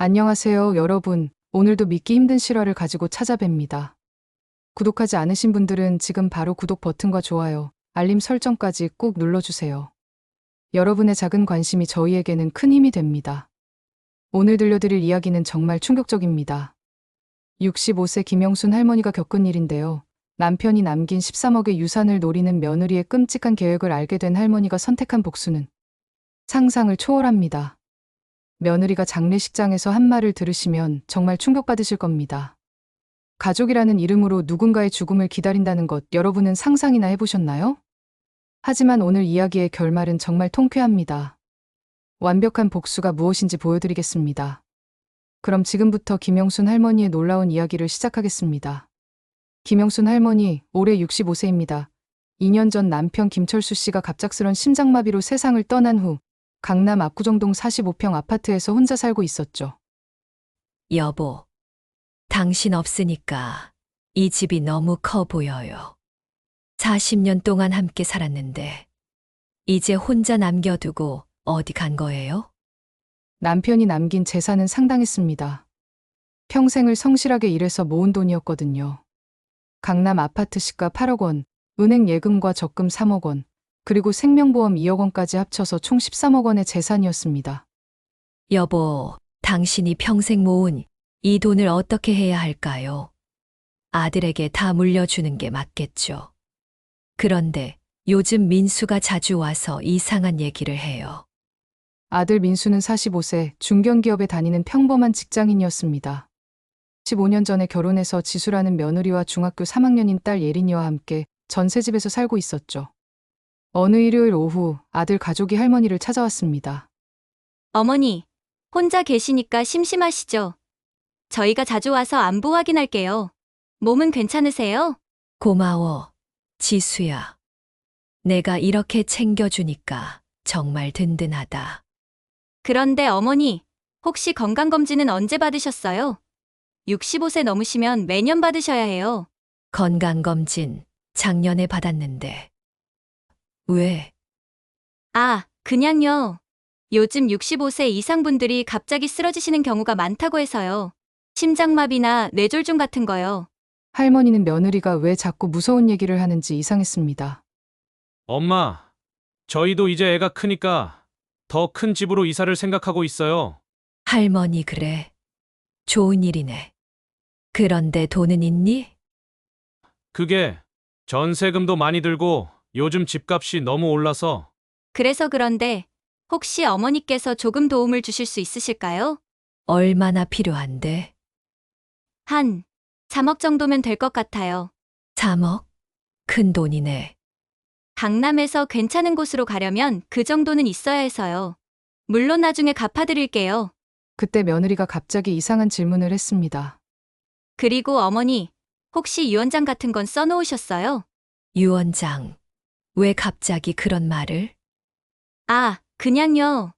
안녕하세요, 여러분. 오늘도 믿기 힘든 실화를 가지고 찾아뵙니다. 구독하지 않으신 분들은 지금 바로 구독 버튼과 좋아요, 알림 설정까지 꼭 눌러주세요. 여러분의 작은 관심이 저희에게는 큰 힘이 됩니다. 오늘 들려드릴 이야기는 정말 충격적입니다. 65세 김영순 할머니가 겪은 일인데요. 남편이 남긴 13억의 유산을 노리는 며느리의 끔찍한 계획을 알게 된 할머니가 선택한 복수는 상상을 초월합니다. 며느리가 장례식장에서 한 말을 들으시면 정말 충격받으실 겁니다. 가족이라는 이름으로 누군가의 죽음을 기다린다는 것 여러분은 상상이나 해보셨나요? 하지만 오늘 이야기의 결말은 정말 통쾌합니다. 완벽한 복수가 무엇인지 보여드리겠습니다. 그럼 지금부터 김영순 할머니의 놀라운 이야기를 시작하겠습니다. 김영순 할머니, 올해 65세입니다. 2년 전 남편 김철수 씨가 갑작스런 심장마비로 세상을 떠난 후 강남 압구정동 45평 아파트에서 혼자 살고 있었죠. 여보, 당신 없으니까 이 집이 너무 커 보여요. 40년 동안 함께 살았는데 이제 혼자 남겨두고 어디 간 거예요? 남편이 남긴 재산은 상당했습니다. 평생을 성실하게 일해서 모은 돈이었거든요. 강남 아파트 시가 8억 원, 은행 예금과 적금 3억 원, 그리고 생명보험 2억 원까지 합쳐서 총 13억 원의 재산이었습니다. 여보, 당신이 평생 모은 이 돈을 어떻게 해야 할까요? 아들에게 다 물려주는 게 맞겠죠. 그런데 요즘 민수가 자주 와서 이상한 얘기를 해요. 아들 민수는 45세, 중견기업에 다니는 평범한 직장인이었습니다. 15년 전에 결혼해서 지수라는 며느리와 중학교 3학년인 딸 예린이와 함께 전셋집에서 살고 있었죠. 어느 일요일 오후 아들 가족이 할머니를 찾아왔습니다. 어머니, 혼자 계시니까 심심하시죠? 저희가 자주 와서 안부 확인할게요. 몸은 괜찮으세요? 고마워, 지수야. 내가 이렇게 챙겨주니까 정말 든든하다. 그런데 어머니, 혹시 건강검진은 언제 받으셨어요? 65세 넘으시면 매년 받으셔야 해요. 건강검진 작년에 받았는데. 왜? 아, 그냥요. 요즘 65세 이상 분들이 갑자기 쓰러지시는 경우가 많다고 해서요. 심장마비나 뇌졸중 같은 거요. 할머니는 며느리가 왜 자꾸 무서운 얘기를 하는지 이상했습니다. 엄마, 저희도 이제 애가 크니까 더 큰 집으로 이사를 생각하고 있어요. 할머니 그래. 좋은 일이네. 그런데 돈은 있니? 그게 전세금도 많이 들고 요즘 집값이 너무 올라서 그래서 그런데 혹시 어머니께서 조금 도움을 주실 수 있으실까요? 얼마나 필요한데? 한 3억 정도면 될 것 같아요. 3억? 큰 돈이네. 강남에서 괜찮은 곳으로 가려면 그 정도는 있어야 해서요. 물론 나중에 갚아드릴게요. 그때 며느리가 갑자기 이상한 질문을 했습니다. 그리고 어머니, 혹시 유언장 같은 건 써놓으셨어요? 유언장. 왜 갑자기 그런 말을? 아, 그냥요.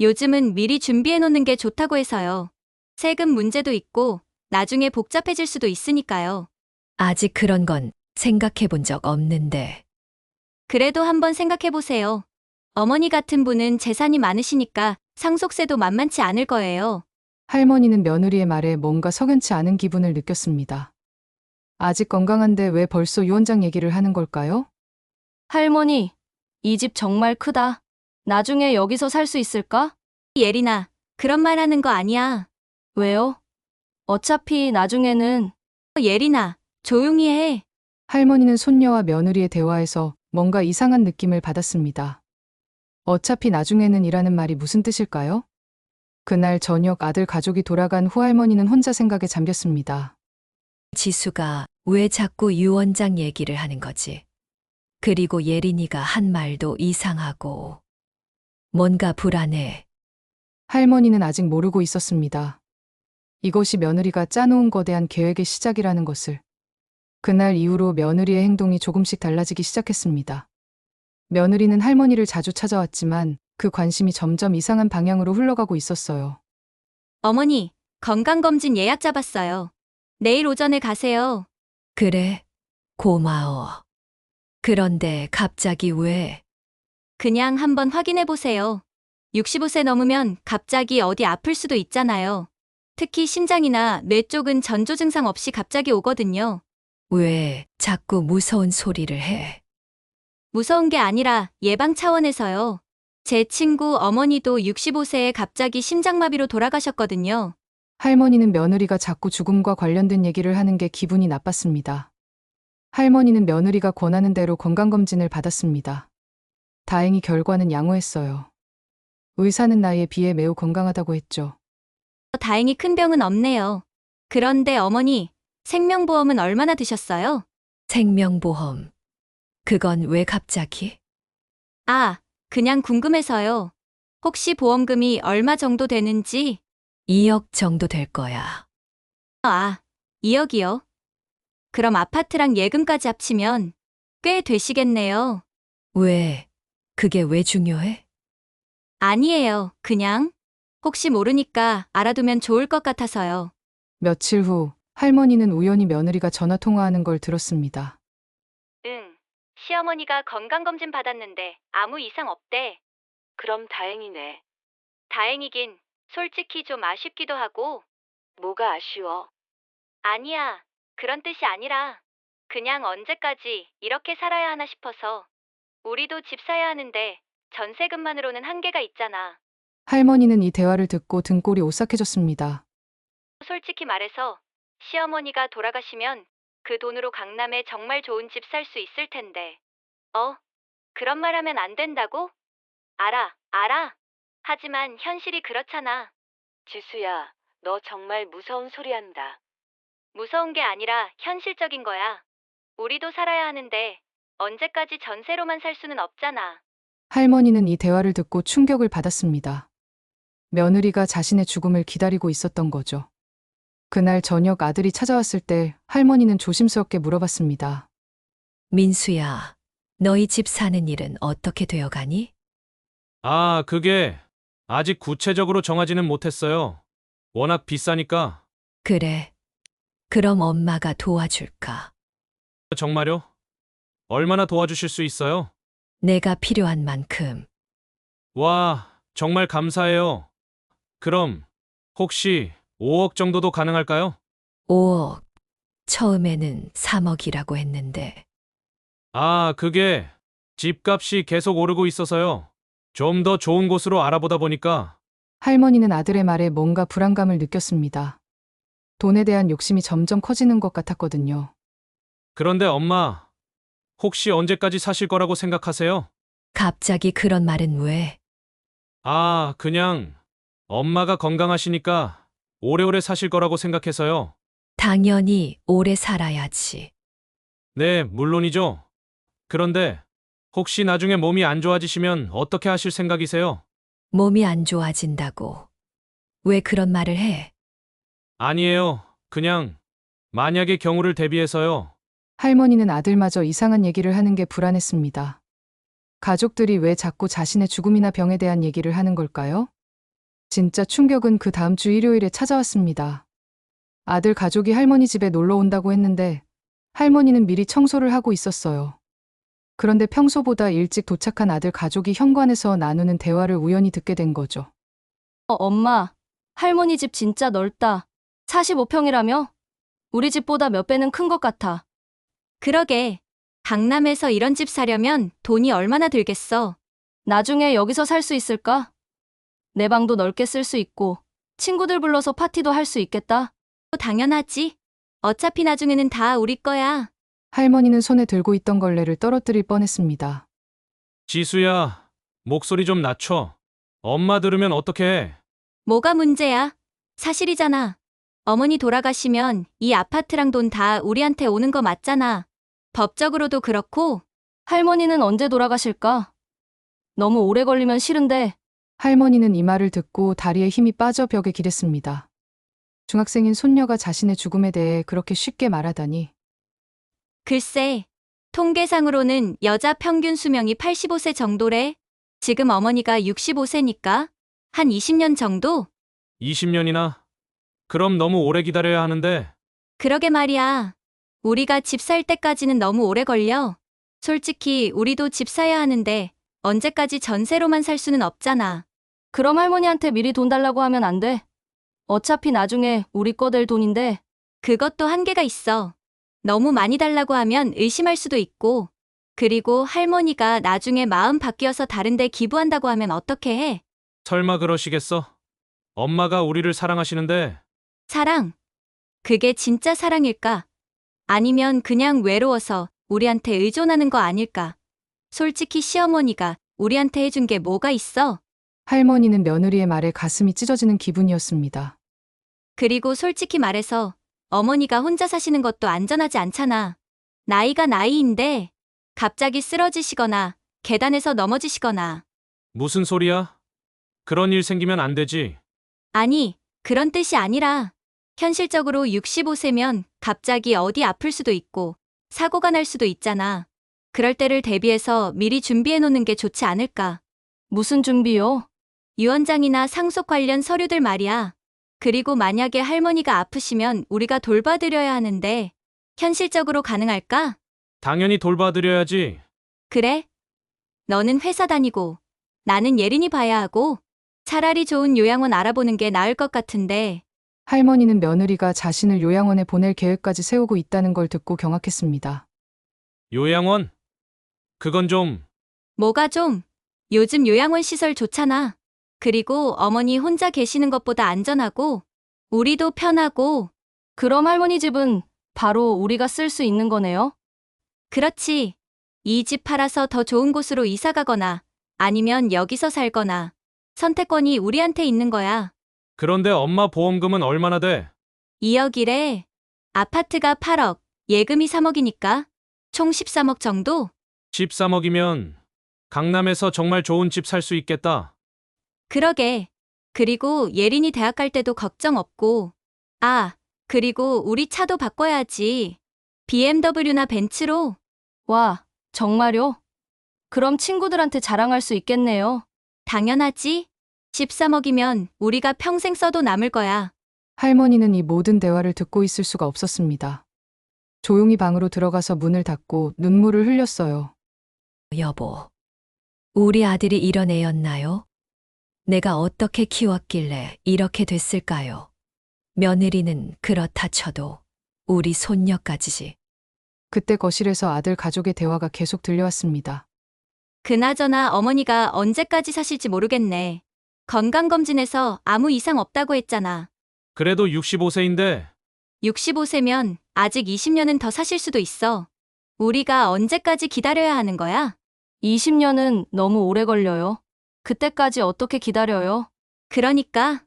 요즘은 미리 준비해놓는 게 좋다고 해서요. 세금 문제도 있고 나중에 복잡해질 수도 있으니까요. 아직 그런 건 생각해 본 적 없는데. 그래도 한번 생각해보세요. 어머니 같은 분은 재산이 많으시니까 상속세도 만만치 않을 거예요. 할머니는 며느리의 말에 뭔가 석연치 않은 기분을 느꼈습니다. 아직 건강한데 왜 벌써 유언장 얘기를 하는 걸까요? 할머니, 이 집 정말 크다. 나중에 여기서 살 수 있을까? 예린아, 그런 말 하는 거 아니야. 왜요? 어차피 나중에는 예린아, 조용히 해. 할머니는 손녀와 며느리의 대화에서 뭔가 이상한 느낌을 받았습니다. 어차피 나중에는 이라는 말이 무슨 뜻일까요? 그날 저녁 아들 가족이 돌아간 후 할머니는 혼자 생각에 잠겼습니다. 지수가 왜 자꾸 유언장 얘기를 하는 거지? 그리고 예린이가 한 말도 이상하고. 뭔가 불안해. 할머니는 아직 모르고 있었습니다. 이것이 며느리가 짜놓은 거대한 계획의 시작이라는 것을. 그날 이후로 며느리의 행동이 조금씩 달라지기 시작했습니다. 며느리는 할머니를 자주 찾아왔지만 그 관심이 점점 이상한 방향으로 흘러가고 있었어요. 어머니, 건강검진 예약 잡았어요. 내일 오전에 가세요. 그래, 고마워. 그런데 갑자기 왜? 그냥 한번 확인해 보세요. 65세 넘으면 갑자기 어디 아플 수도 있잖아요. 특히 심장이나 뇌 쪽은 전조 증상 없이 갑자기 오거든요. 왜 자꾸 무서운 소리를 해? 무서운 게 아니라 예방 차원에서요. 제 친구 어머니도 65세에 갑자기 심장마비로 돌아가셨거든요. 할머니는 며느리가 자꾸 죽음과 관련된 얘기를 하는 게 기분이 나빴습니다. 할머니는 며느리가 권하는 대로 건강검진을 받았습니다. 다행히 결과는 양호했어요. 의사는 나이에 비해 매우 건강하다고 했죠. 다행히 큰 병은 없네요. 그런데 어머니, 생명보험은 얼마나 드셨어요? 생명보험. 그건 왜 갑자기? 아, 그냥 궁금해서요. 혹시 보험금이 얼마 정도 되는지? 2억 정도 될 거야. 아, 2억이요? 그럼 아파트랑 예금까지 합치면 꽤 되시겠네요. 왜? 그게 왜 중요해? 아니에요. 그냥 혹시 모르니까 알아두면 좋을 것 같아서요. 며칠 후 할머니는 우연히 며느리가 전화 통화하는 걸 들었습니다. 응. 시어머니가 건강검진 받았는데 아무 이상 없대. 그럼 다행이네. 다행이긴 솔직히 좀 아쉽기도 하고. 뭐가 아쉬워? 아니야. 그런 뜻이 아니라 그냥 언제까지 이렇게 살아야 하나 싶어서. 우리도 집 사야 하는데 전세금만으로는 한계가 있잖아. 할머니는 이 대화를 듣고 등골이 오싹해졌습니다. 솔직히 말해서 시어머니가 돌아가시면 그 돈으로 강남에 정말 좋은 집 살 수 있을 텐데. 그런 말 하면 안 된다고? 알아. 하지만 현실이 그렇잖아. 지수야, 너 정말 무서운 소리 한다. 무서운 게 아니라 현실적인 거야. 우리도 살아야 하는데 언제까지 전세로만 살 수는 없잖아. 할머니는 이 대화를 듣고 충격을 받았습니다. 며느리가 자신의 죽음을 기다리고 있었던 거죠. 그날 저녁 아들이 찾아왔을 때 할머니는 조심스럽게 물어봤습니다. 민수야, 너희 집 사는 일은 어떻게 되어 가니? 아, 그게 아직 구체적으로 정하지는 못했어요. 워낙 비싸니까. 그래. 그럼 엄마가 도와줄까? 정말요? 얼마나 도와주실 수 있어요? 내가 필요한 만큼. 와, 정말 감사해요. 그럼 혹시 5억 정도도 가능할까요? 5억. 처음에는 3억이라고 했는데. 아, 그게 집값이 계속 오르고 있어서요. 좀 더 좋은 곳으로 알아보다 보니까. 할머니는 아들의 말에 뭔가 불안감을 느꼈습니다. 돈에 대한 욕심이 점점 커지는 것 같았거든요. 그런데 엄마, 혹시 언제까지 사실 거라고 생각하세요? 갑자기 그런 말은 왜? 아, 그냥 엄마가 건강하시니까 오래오래 사실 거라고 생각해서요. 당연히 오래 살아야지. 네, 물론이죠. 그런데 혹시 나중에 몸이 안 좋아지시면 어떻게 하실 생각이세요? 몸이 안 좋아진다고. 왜 그런 말을 해? 아니에요. 그냥 만약의 경우를 대비해서요. 할머니는 아들마저 이상한 얘기를 하는 게 불안했습니다. 가족들이 왜 자꾸 자신의 죽음이나 병에 대한 얘기를 하는 걸까요? 진짜 충격은 그 다음 주 일요일에 찾아왔습니다. 아들 가족이 할머니 집에 놀러 온다고 했는데 할머니는 미리 청소를 하고 있었어요. 그런데 평소보다 일찍 도착한 아들 가족이 현관에서 나누는 대화를 우연히 듣게 된 거죠. 엄마, 할머니 집 진짜 넓다. 45평이라며? 우리 집보다 몇 배는 큰 것 같아. 그러게. 강남에서 이런 집 사려면 돈이 얼마나 들겠어. 나중에 여기서 살 수 있을까? 내 방도 넓게 쓸 수 있고, 친구들 불러서 파티도 할 수 있겠다. 당연하지. 어차피 나중에는 다 우리 거야. 할머니는 손에 들고 있던 걸레를 떨어뜨릴 뻔했습니다. 지수야, 목소리 좀 낮춰. 엄마 들으면 어떡해. 뭐가 문제야? 사실이잖아. 어머니 돌아가시면 이 아파트랑 돈 다 우리한테 오는 거 맞잖아. 법적으로도 그렇고. 할머니는 언제 돌아가실까? 너무 오래 걸리면 싫은데. 할머니는 이 말을 듣고 다리에 힘이 빠져 벽에 기댔습니다. 중학생인 손녀가 자신의 죽음에 대해 그렇게 쉽게 말하다니. 글쎄, 통계상으로는 여자 평균 수명이 85세 정도래. 지금 어머니가 65세니까 한 20년 정도? 20년이나? 그럼 너무 오래 기다려야 하는데. 그러게 말이야. 우리가 집 살 때까지는 너무 오래 걸려. 솔직히 우리도 집 사야 하는데 언제까지 전세로만 살 수는 없잖아. 그럼 할머니한테 미리 돈 달라고 하면 안 돼. 어차피 나중에 우리 거 될 돈인데. 그것도 한계가 있어. 너무 많이 달라고 하면 의심할 수도 있고. 그리고 할머니가 나중에 마음 바뀌어서 다른데 기부한다고 하면 어떻게 해? 설마 그러시겠어? 엄마가 우리를 사랑하시는데 사랑. 그게 진짜 사랑일까? 아니면 그냥 외로워서 우리한테 의존하는 거 아닐까? 솔직히 시어머니가 우리한테 해준 게 뭐가 있어? 할머니는 며느리의 말에 가슴이 찢어지는 기분이었습니다. 그리고 솔직히 말해서 어머니가 혼자 사시는 것도 안전하지 않잖아. 나이가 나이인데 갑자기 쓰러지시거나 계단에서 넘어지시거나. 무슨 소리야? 그런 일 생기면 안 되지. 아니, 그런 뜻이 아니라 현실적으로 65세면 갑자기 어디 아플 수도 있고 사고가 날 수도 있잖아. 그럴 때를 대비해서 미리 준비해 놓는 게 좋지 않을까? 무슨 준비요? 유언장이나 상속 관련 서류들 말이야. 그리고 만약에 할머니가 아프시면 우리가 돌봐드려야 하는데 현실적으로 가능할까? 당연히 돌봐드려야지. 그래? 너는 회사 다니고 나는 예린이 봐야 하고 차라리 좋은 요양원 알아보는 게 나을 것 같은데. 할머니는 며느리가 자신을 요양원에 보낼 계획까지 세우고 있다는 걸 듣고 경악했습니다. 요양원? 그건 좀 뭐가 좀? 요즘 요양원 시설 좋잖아. 그리고 어머니 혼자 계시는 것보다 안전하고 우리도 편하고. 그럼 할머니 집은 바로 우리가 쓸 수 있는 거네요? 그렇지. 이 집 팔아서 더 좋은 곳으로 이사 가거나 아니면 여기서 살거나 선택권이 우리한테 있는 거야. 그런데 엄마 보험금은 얼마나 돼? 2억이래. 아파트가 8억, 예금이 3억이니까 총 13억 정도? 13억이면 강남에서 정말 좋은 집 살 수 있겠다. 그러게. 그리고 예린이 대학 갈 때도 걱정 없고. 아, 그리고 우리 차도 바꿔야지. BMW나 벤츠로. 와, 정말요? 그럼 친구들한테 자랑할 수 있겠네요. 당연하지. 13억이면 우리가 평생 써도 남을 거야. 할머니는 이 모든 대화를 듣고 있을 수가 없었습니다. 조용히 방으로 들어가서 문을 닫고 눈물을 흘렸어요. 여보, 우리 아들이 이런 애였나요? 내가 어떻게 키웠길래 이렇게 됐을까요? 며느리는 그렇다 쳐도 우리 손녀까지지. 그때 거실에서 아들 가족의 대화가 계속 들려왔습니다. 그나저나 어머니가 언제까지 사실지 모르겠네. 건강검진에서 아무 이상 없다고 했잖아. 그래도 65세인데 65세면 아직 20년은 더 사실 수도 있어. 우리가 언제까지 기다려야 하는 거야? 20년은 너무 오래 걸려요. 그때까지 어떻게 기다려요? 그러니까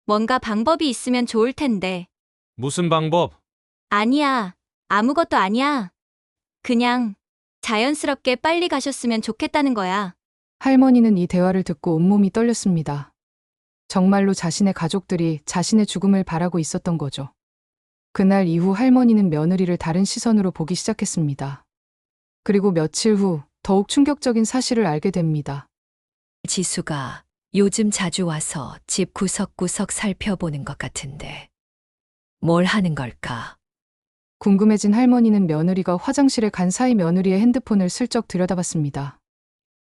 뭔가 방법이 있으면 좋을 텐데. 무슨 방법? 아니야. 아무것도 아니야. 그냥 자연스럽게 빨리 가셨으면 좋겠다는 거야. 할머니는 이 대화를 듣고 온몸이 떨렸습니다. 정말로 자신의 가족들이 자신의 죽음을 바라고 있었던 거죠. 그날 이후 할머니는 며느리를 다른 시선으로 보기 시작했습니다. 그리고 며칠 후 더욱 충격적인 사실을 알게 됩니다. 지수가 요즘 자주 와서 집 구석구석 살펴보는 것 같은데. 뭘 하는 걸까? 궁금해진 할머니는 며느리가 화장실에 간 사이 며느리의 핸드폰을 슬쩍 들여다봤습니다.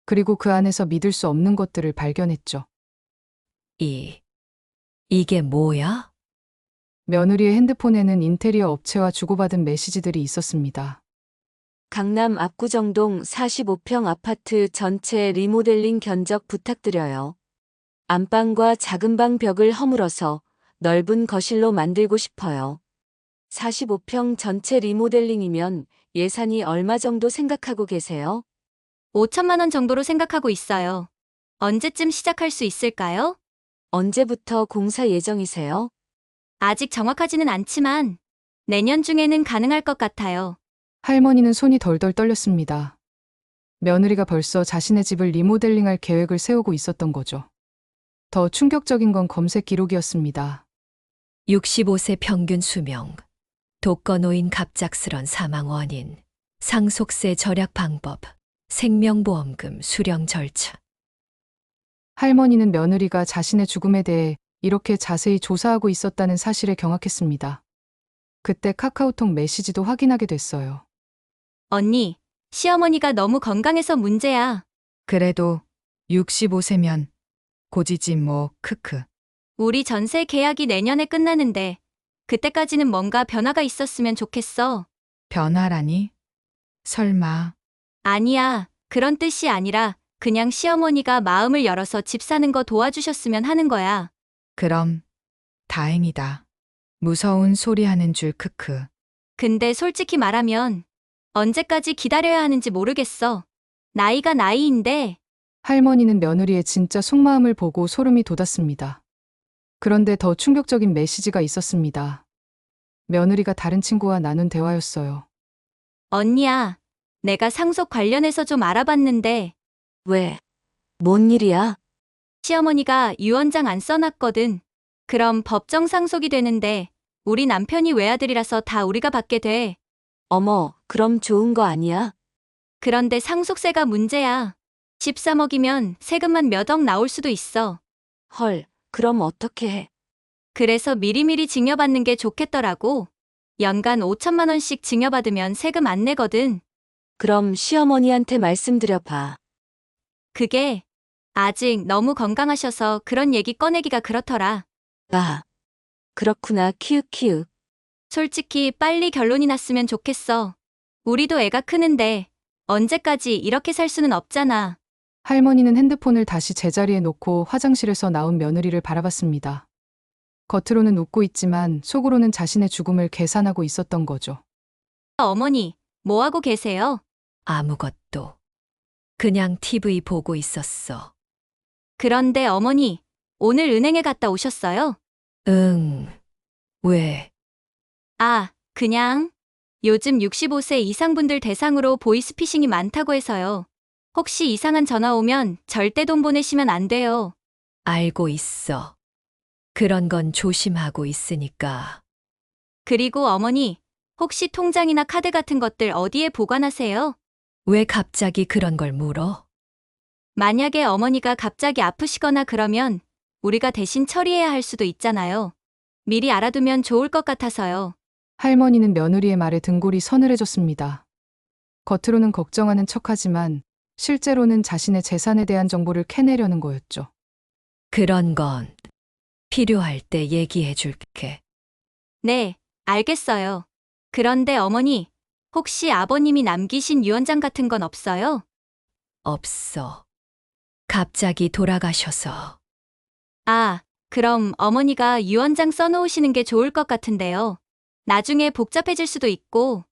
그리고 그 안에서 믿을 수 없는 것들을 발견했죠. 이게 뭐야? 며느리의 핸드폰에는 인테리어 업체와 주고받은 메시지들이 있었습니다. 강남 압구정동 45평 아파트 전체 리모델링 견적 부탁드려요. 안방과 작은 방 벽을 허물어서 넓은 거실로 만들고 싶어요. 45평 전체 리모델링이면 예산이 얼마 정도 생각하고 계세요? 5천만 원 정도로 생각하고 있어요. 언제쯤 시작할 수 있을까요? 언제부터 공사 예정이세요? 아직 정확하지는 않지만 내년 중에는 가능할 것 같아요. 할머니는 손이 덜덜 떨렸습니다. 며느리가 벌써 자신의 집을 리모델링할 계획을 세우고 있었던 거죠. 더 충격적인 건 검색 기록이었습니다. 65세 평균 수명, 독거노인 갑작스런 사망 원인, 상속세 절약 방법, 생명보험금 수령 절차. 할머니는 며느리가 자신의 죽음에 대해 이렇게 자세히 조사하고 있었다는 사실에 경악했습니다. 그때 카카오톡 메시지도 확인하게 됐어요. 언니, 시어머니가 너무 건강해서 문제야. 그래도 65세면 고지지 뭐 크크. 우리 전세 계약이 내년에 끝나는데 그때까지는 뭔가 변화가 있었으면 좋겠어. 변화라니? 설마. 아니야, 그런 뜻이 아니라 그냥 시어머니가 마음을 열어서 집 사는 거 도와주셨으면 하는 거야. 그럼 다행이다. 무서운 소리 하는 줄 크크. 근데 솔직히 말하면 언제까지 기다려야 하는지 모르겠어. 나이가 나이인데 할머니는 며느리의 진짜 속마음을 보고 소름이 돋았습니다. 그런데 더 충격적인 메시지가 있었습니다. 며느리가 다른 친구와 나눈 대화였어요. 언니야, 내가 상속 관련해서 좀 알아봤는데 왜? 뭔 일이야? 시어머니가 유언장 안 써놨거든. 그럼 법정 상속이 되는데 우리 남편이 외아들이라서 다 우리가 받게 돼. 어머, 그럼 좋은 거 아니야? 그런데 상속세가 문제야. 13억이면 세금만 몇 억 나올 수도 있어. 헐, 그럼 어떻게 해? 그래서 미리미리 증여받는 게 좋겠더라고. 연간 5천만 원씩 증여받으면 세금 안 내거든. 그럼 시어머니한테 말씀드려봐. 그게 아직 너무 건강하셔서 그런 얘기 꺼내기가 그렇더라. 아, 그렇구나, 키읔키읔. 솔직히 빨리 결론이 났으면 좋겠어. 우리도 애가 크는데 언제까지 이렇게 살 수는 없잖아. 할머니는 핸드폰을 다시 제자리에 놓고 화장실에서 나온 며느리를 바라봤습니다. 겉으로는 웃고 있지만 속으로는 자신의 죽음을 계산하고 있었던 거죠. 어머니, 뭐 하고 계세요? 아무것도. 그냥 TV 보고 있었어. 그런데 어머니, 오늘 은행에 갔다 오셨어요? 응. 왜? 아, 그냥 요즘 65세 이상 분들 대상으로 보이스피싱이 많다고 해서요. 혹시 이상한 전화 오면 절대 돈 보내시면 안 돼요. 알고 있어. 그런 건 조심하고 있으니까. 그리고 어머니, 혹시 통장이나 카드 같은 것들 어디에 보관하세요? 왜 갑자기 그런 걸 물어? 만약에 어머니가 갑자기 아프시거나 그러면 우리가 대신 처리해야 할 수도 있잖아요. 미리 알아두면 좋을 것 같아서요. 할머니는 며느리의 말에 등골이 서늘해졌습니다. 겉으로는 걱정하는 척하지만 실제로는 자신의 재산에 대한 정보를 캐내려는 거였죠. 그런 건 필요할 때 얘기해 줄게. 네, 알겠어요. 그런데 어머니, 혹시 아버님이 남기신 유언장 같은 건 없어요? 없어. 갑자기 돌아가셔서. 아, 그럼 어머니가 유언장 써놓으시는 게 좋을 것 같은데요. 나중에 복잡해질 수도 있고.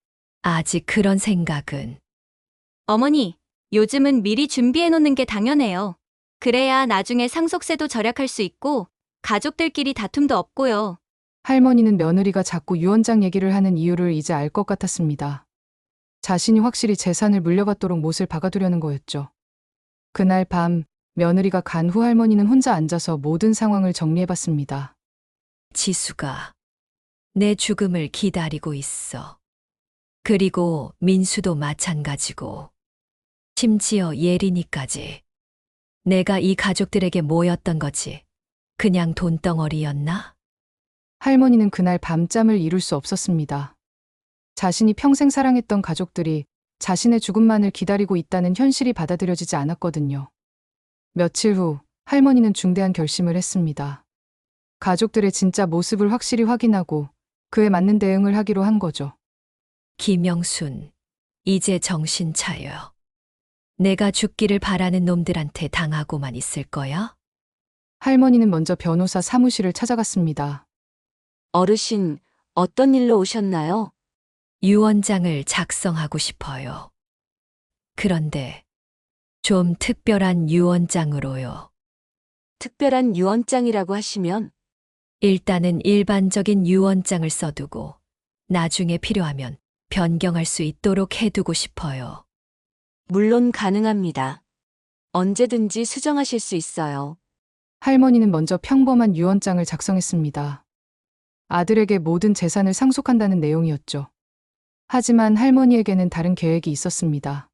아직 그런 생각은. 어머니, 요즘은 미리 준비해 놓는 게 당연해요. 그래야 나중에 상속세도 절약할 수 있고 가족들끼리 다툼도 없고요. 할머니는 며느리가 자꾸 유언장 얘기를 하는 이유를 이제 알 것 같았습니다. 자신이 확실히 재산을 물려받도록 못을 박아두려는 거였죠. 그날 밤 며느리가 간 후 할머니는 혼자 앉아서 모든 상황을 정리해봤습니다. 지수가 내 죽음을 기다리고 있어. 그리고 민수도 마찬가지고. 심지어 예린이까지. 내가 이 가족들에게 뭐였던 거지? 그냥 돈덩어리였나? 할머니는 그날 밤잠을 이룰 수 없었습니다. 자신이 평생 사랑했던 가족들이 자신의 죽음만을 기다리고 있다는 현실이 받아들여지지 않았거든요. 며칠 후 할머니는 중대한 결심을 했습니다. 가족들의 진짜 모습을 확실히 확인하고 그에 맞는 대응을 하기로 한 거죠. 김영순, 이제 정신 차려. 내가 죽기를 바라는 놈들한테 당하고만 있을 거야? 할머니는 먼저 변호사 사무실을 찾아갔습니다. 어르신, 어떤 일로 오셨나요? 유언장을 작성하고 싶어요. 그런데 좀 특별한 유언장으로요. 특별한 유언장이라고 하시면 일단은 일반적인 유언장을 써두고 나중에 필요하면 변경할 수 있도록 해두고 싶어요. 물론 가능합니다. 언제든지 수정하실 수 있어요. 할머니는 먼저 평범한 유언장을 작성했습니다. 아들에게 모든 재산을 상속한다는 내용이었죠. 하지만 할머니에게는 다른 계획이 있었습니다.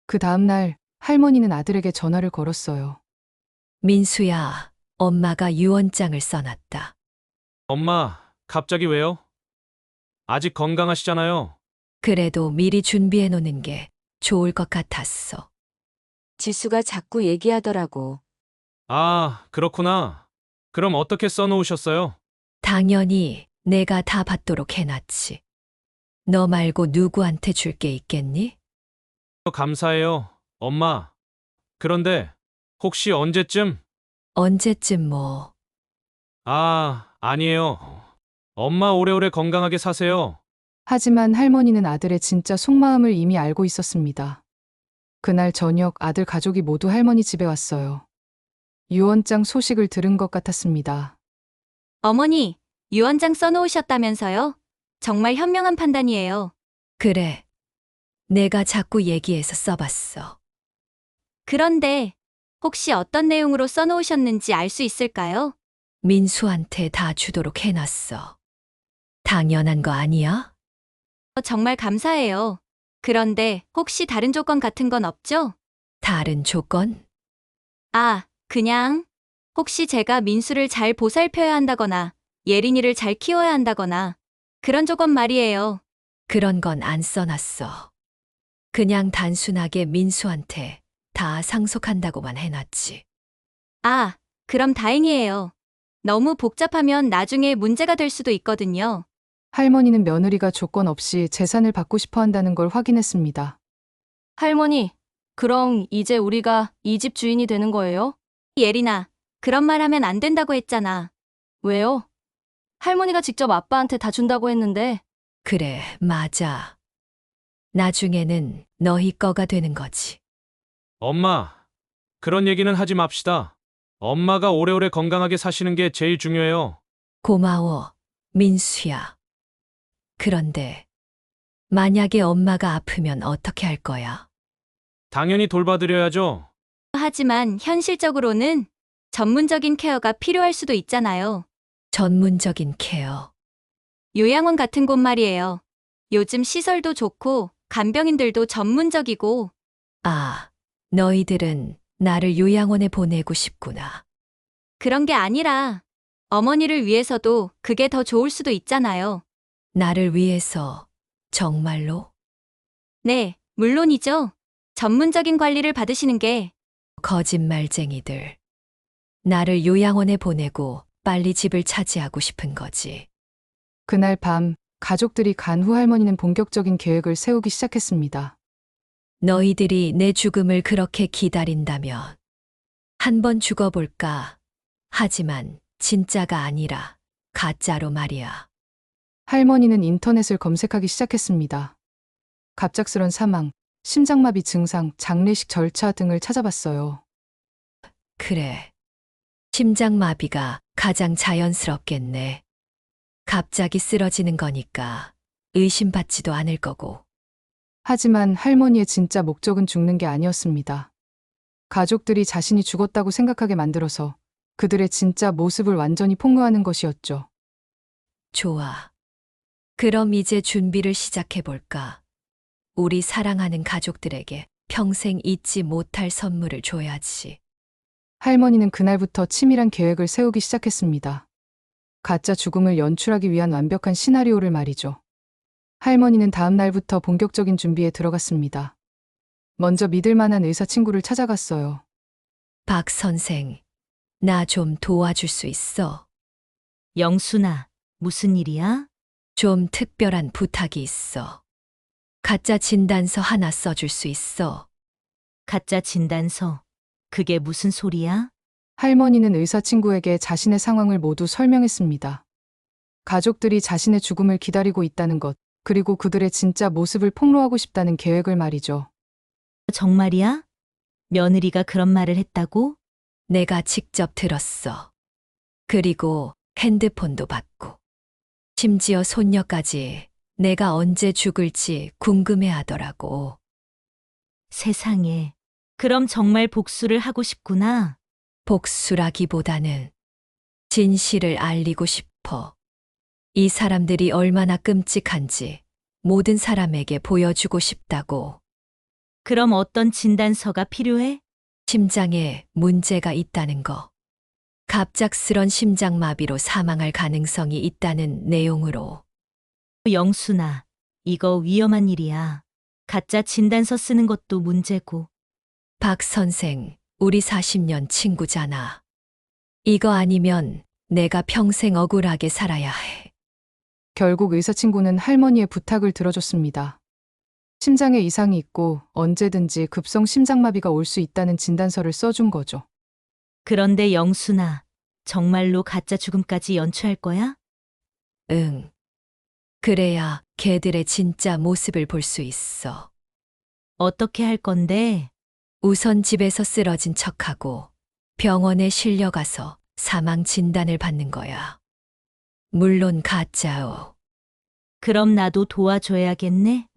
그 다음날 할머니는 아들에게 전화를 걸었어요. 민수야, 엄마가 유언장을 써놨다. 엄마, 갑자기 왜요? 아직 건강하시잖아요. 그래도 미리 준비해 놓는 게 좋을 것 같았어. 지수가 자꾸 얘기하더라고. 아, 그렇구나. 그럼 어떻게 써놓으셨어요? 당연히 내가 다 받도록 해놨지. 너 말고 누구한테 줄 게 있겠니? 감사해요, 엄마. 그런데 혹시 언제쯤? 언제쯤 뭐. 아니에요. 엄마 오래오래 건강하게 사세요. 하지만 할머니는 아들의 진짜 속마음을 이미 알고 있었습니다. 그날 저녁 아들 가족이 모두 할머니 집에 왔어요. 유언장 소식을 들은 것 같았습니다. 어머니, 유언장 써놓으셨다면서요? 정말 현명한 판단이에요. 그래. 내가 자꾸 얘기해서 써봤어. 그런데 혹시 어떤 내용으로 써놓으셨는지 알 수 있을까요? 민수한테 다 주도록 해놨어. 당연한 거 아니야? 정말 감사해요. 그런데 혹시 다른 조건 같은 건 없죠? 다른 조건? 그냥 혹시 제가 민수를 잘 보살펴야 한다거나 예린이를 잘 키워야 한다거나 그런 조건 말이에요. 그런 건 안 써놨어. 그냥 단순하게 민수한테 다 상속한다고만 해놨지. 그럼 다행이에요. 너무 복잡하면 나중에 문제가 될 수도 있거든요. 할머니는 며느리가 조건 없이 재산을 받고 싶어 한다는 걸 확인했습니다. 할머니, 그럼 이제 우리가 이 집 주인이 되는 거예요? 예린아, 그런 말 하면 안 된다고 했잖아. 왜요? 할머니가 직접 아빠한테 다 준다고 했는데. 그래, 맞아. 나중에는 너희 거가 되는 거지. 엄마, 그런 얘기는 하지 맙시다. 엄마가 오래오래 건강하게 사시는 게 제일 중요해요. 고마워, 민수야. 그런데 만약에 엄마가 아프면 어떻게 할 거야? 당연히 돌봐드려야죠. 하지만 현실적으로는 전문적인 케어가 필요할 수도 있잖아요. 전문적인 케어. 요양원 같은 곳 말이에요. 요즘 시설도 좋고 간병인들도 전문적이고. 너희들은 나를 요양원에 보내고 싶구나. 그런 게 아니라 어머니를 위해서도 그게 더 좋을 수도 있잖아요. 나를 위해서 정말로? 네, 물론이죠. 전문적인 관리를 받으시는 게. 거짓말쟁이들. 나를 요양원에 보내고 빨리 집을 차지하고 싶은 거지. 그날 밤 가족들이 간 후 할머니는 본격적인 계획을 세우기 시작했습니다. 너희들이 내 죽음을 그렇게 기다린다면 한번 죽어볼까? 하지만 진짜가 아니라 가짜로 말이야. 할머니는 인터넷을 검색하기 시작했습니다. 갑작스런 사망, 심장마비 증상, 장례식 절차 등을 찾아봤어요. 그래. 심장마비가 가장 자연스럽겠네. 갑자기 쓰러지는 거니까 의심받지도 않을 거고. 하지만 할머니의 진짜 목적은 죽는 게 아니었습니다. 가족들이 자신이 죽었다고 생각하게 만들어서 그들의 진짜 모습을 완전히 폭로하는 것이었죠. 좋아. 그럼 이제 준비를 시작해볼까? 우리 사랑하는 가족들에게 평생 잊지 못할 선물을 줘야지. 할머니는 그날부터 치밀한 계획을 세우기 시작했습니다. 가짜 죽음을 연출하기 위한 완벽한 시나리오를 말이죠. 할머니는 다음 날부터 본격적인 준비에 들어갔습니다. 먼저 믿을 만한 의사 친구를 찾아갔어요. 박 선생, 나 좀 도와줄 수 있어? 영순아, 무슨 일이야? 좀 특별한 부탁이 있어. 가짜 진단서 하나 써줄 수 있어? 가짜 진단서. 그게 무슨 소리야? 할머니는 의사 친구에게 자신의 상황을 모두 설명했습니다. 가족들이 자신의 죽음을 기다리고 있다는 것, 그리고 그들의 진짜 모습을 폭로하고 싶다는 계획을 말이죠. 정말이야? 며느리가 그런 말을 했다고? 내가 직접 들었어. 그리고 핸드폰도 받고. 심지어 손녀까지 내가 언제 죽을지 궁금해 하더라고. 세상에. 그럼 정말 복수를 하고 싶구나. 복수라기보다는 진실을 알리고 싶어. 이 사람들이 얼마나 끔찍한지 모든 사람에게 보여주고 싶다고. 그럼 어떤 진단서가 필요해? 심장에 문제가 있다는 거. 갑작스런 심장마비로 사망할 가능성이 있다는 내용으로. 영순아, 이거 위험한 일이야. 가짜 진단서 쓰는 것도 문제고. 박 선생, 우리 40년 친구잖아. 이거 아니면 내가 평생 억울하게 살아야 해. 결국 의사 친구는 할머니의 부탁을 들어줬습니다. 심장에 이상이 있고 언제든지 급성 심장마비가 올 수 있다는 진단서를 써준 거죠. 그런데 영순아, 정말로 가짜 죽음까지 연출할 거야? 응. 그래야 걔들의 진짜 모습을 볼 수 있어. 어떻게 할 건데? 우선 집에서 쓰러진 척하고 병원에 실려가서 사망 진단을 받는 거야. 물론 가짜오. 그럼 나도 도와줘야겠네?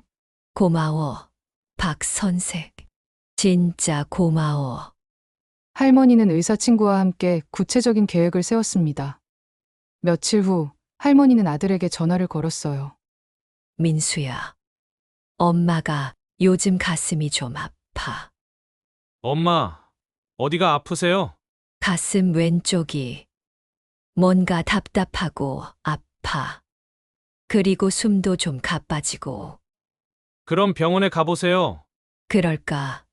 고마워. 박 선생. 진짜 고마워. 할머니는 의사 친구와 함께 구체적인 계획을 세웠습니다. 며칠 후 할머니는 아들에게 전화를 걸었어요. 민수야. 엄마가 요즘 가슴이 좀 아파. 엄마, 어디가 아프세요? 가슴 왼쪽이 뭔가 답답하고 아파. 그리고 숨도 좀 가빠지고. 그럼 병원에 가보세요. 그럴까?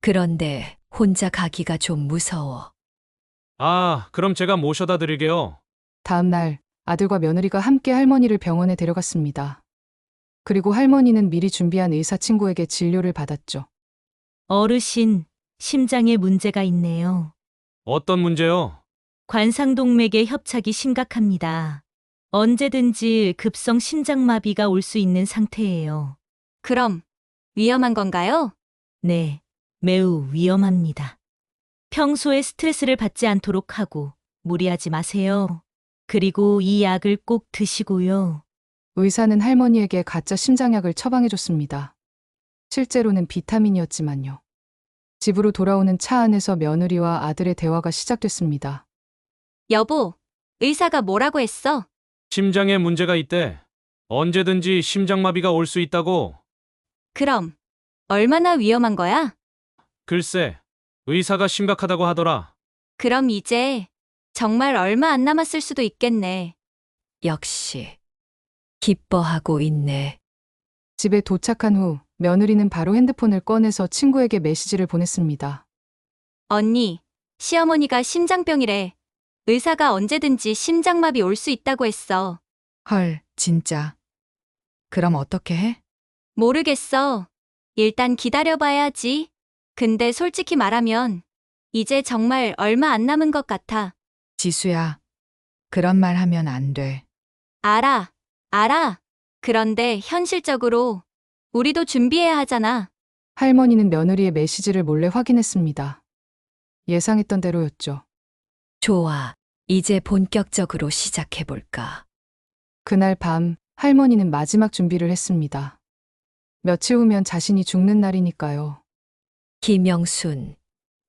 그런데 혼자 가기가 좀 무서워. 아, 그럼 제가 모셔다 드릴게요. 다음 날 아들과 며느리가 함께 할머니를 병원에 데려갔습니다. 그리고 할머니는 미리 준비한 의사 친구에게 진료를 받았죠. 어르신, 심장에 문제가 있네요. 어떤 문제요? 관상동맥의 협착이 심각합니다. 언제든지 급성 심장마비가 올 수 있는 상태예요. 그럼 위험한 건가요? 네, 매우 위험합니다. 평소에 스트레스를 받지 않도록 하고 무리하지 마세요. 그리고 이 약을 꼭 드시고요. 의사는 할머니에게 가짜 심장약을 처방해줬습니다. 실제로는 비타민이었지만요. 집으로 돌아오는 차 안에서 며느리와 아들의 대화가 시작됐습니다. 여보, 의사가 뭐라고 했어? 심장에 문제가 있대. 언제든지 심장마비가 올 수 있다고. 그럼 얼마나 위험한 거야? 글쎄, 의사가 심각하다고 하더라. 그럼 이제 정말 얼마 안 남았을 수도 있겠네. 역시 기뻐하고 있네. 집에 도착한 후 며느리는 바로 핸드폰을 꺼내서 친구에게 메시지를 보냈습니다. 언니, 시어머니가 심장병이래. 의사가 언제든지 심장마비 올 수 있다고 했어. 헐, 진짜. 그럼 어떻게 해? 모르겠어. 일단 기다려봐야지. 근데 솔직히 말하면 이제 정말 얼마 안 남은 것 같아. 지수야, 그런 말 하면 안 돼. 알아. 그런데 현실적으로 우리도 준비해야 하잖아. 할머니는 며느리의 메시지를 몰래 확인했습니다. 예상했던 대로였죠. 좋아. 이제 본격적으로 시작해볼까? 그날 밤 할머니는 마지막 준비를 했습니다. 며칠 후면 자신이 죽는 날이니까요. 김영순,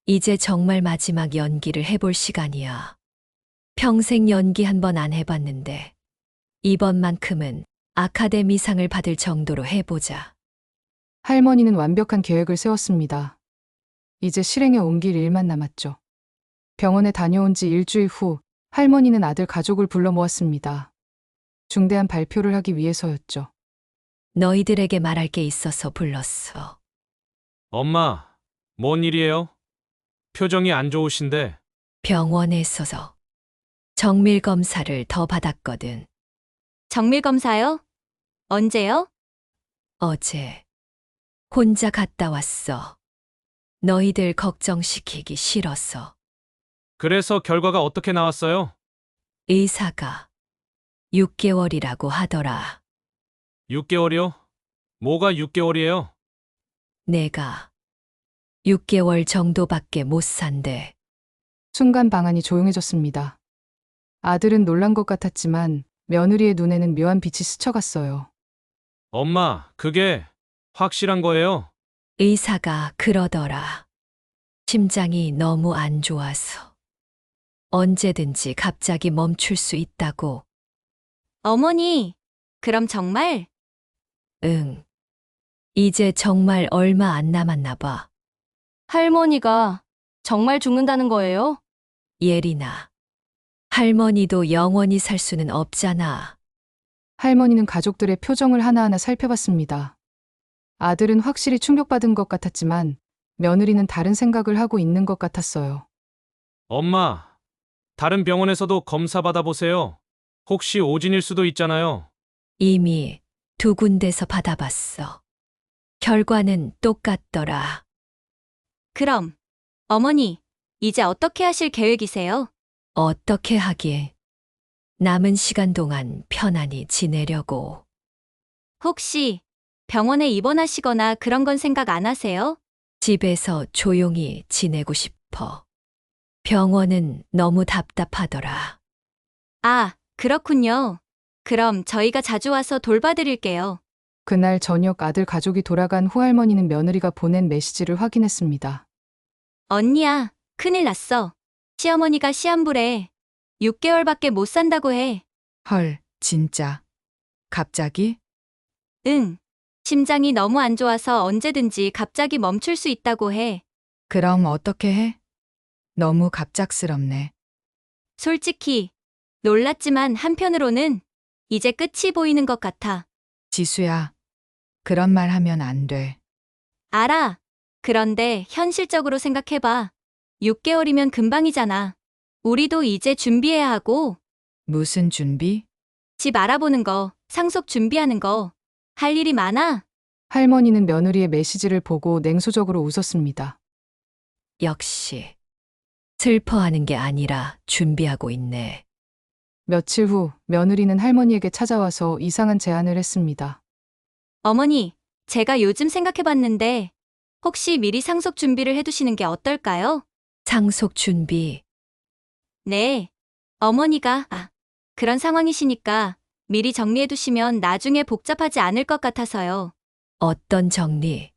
이제 정말 마지막 연기를 해볼 시간이야. 평생 연기 한 번 안 해봤는데, 이번만큼은 아카데미상을 받을 정도로 해보자. 할머니는 완벽한 계획을 세웠습니다. 이제 실행에 옮길 일만 남았죠. 병원에 다녀온 지 일주일 후 할머니는 아들 가족을 불러 모았습니다. 중대한 발표를 하기 위해서였죠. 너희들에게 말할 게 있어서 불렀어. 엄마, 뭔 일이에요? 표정이 안 좋으신데. 병원에서 정밀 검사를 더 받았거든. 정밀 검사요? 언제요? 어제. 혼자 갔다 왔어. 너희들 걱정시키기 싫어서. 그래서 결과가 어떻게 나왔어요? 의사가 6개월이라고 하더라. 6개월이요? 뭐가 6개월이에요? 내가 6개월 정도밖에 못 산대. 순간 방안이 조용해졌습니다. 아들은 놀란 것 같았지만 며느리의 눈에는 묘한 빛이 스쳐갔어요. 엄마, 그게 확실한 거예요? 의사가 그러더라. 심장이 너무 안 좋아서. 언제든지 갑자기 멈출 수 있다고. 어머니, 그럼 정말? 응. 이제 정말 얼마 안 남았나 봐. 할머니가 정말 죽는다는 거예요? 예린아. 할머니도 영원히 살 수는 없잖아. 할머니는 가족들의 표정을 하나하나 살펴봤습니다. 아들은 확실히 충격받은 것 같았지만 며느리는 다른 생각을 하고 있는 것 같았어요. 엄마, 다른 병원에서도 검사 받아보세요. 혹시 오진일 수도 있잖아요. 이미 2군데서 받아봤어. 결과는 똑같더라. 그럼, 어머니, 이제 어떻게 하실 계획이세요? 어떻게 하길. 남은 시간 동안 편안히 지내려고. 혹시 병원에 입원하시거나 그런 건 생각 안 하세요? 집에서 조용히 지내고 싶어. 병원은 너무 답답하더라. 아, 그렇군요. 그럼 저희가 자주 와서 돌봐드릴게요. 그날 저녁 아들 가족이 돌아간 후 할머니는 며느리가 보낸 메시지를 확인했습니다. 언니야, 큰일 났어. 시어머니가 시한부래. 6개월밖에 못 산다고 해. 헐, 진짜. 갑자기? 응. 심장이 너무 안 좋아서 언제든지 갑자기 멈출 수 있다고 해. 그럼 어떻게 해? 너무 갑작스럽네. 솔직히, 놀랐지만 한편으로는 이제 끝이 보이는 것 같아. 지수야, 그런 말 하면 안 돼. 알아. 그런데 현실적으로 생각해봐. 6개월이면 금방이잖아. 우리도 이제 준비해야 하고, 무슨 준비? 집 알아보는 거, 상속 준비하는 거, 할 일이 많아. 할머니는 며느리의 메시지를 보고 냉소적으로 웃었습니다. 역시 슬퍼하는 게 아니라 준비하고 있네. 며칠 후 며느리는 할머니에게 찾아와서 이상한 제안을 했습니다. 어머니, 제가 요즘 생각해봤는데, 혹시 미리 상속 준비를 해두시는 게 어떨까요? 상속 준비. 네. 어머니가, 그런 상황이시니까 미리 정리해두시면 나중에 복잡하지 않을 것 같아서요. 어떤 정리?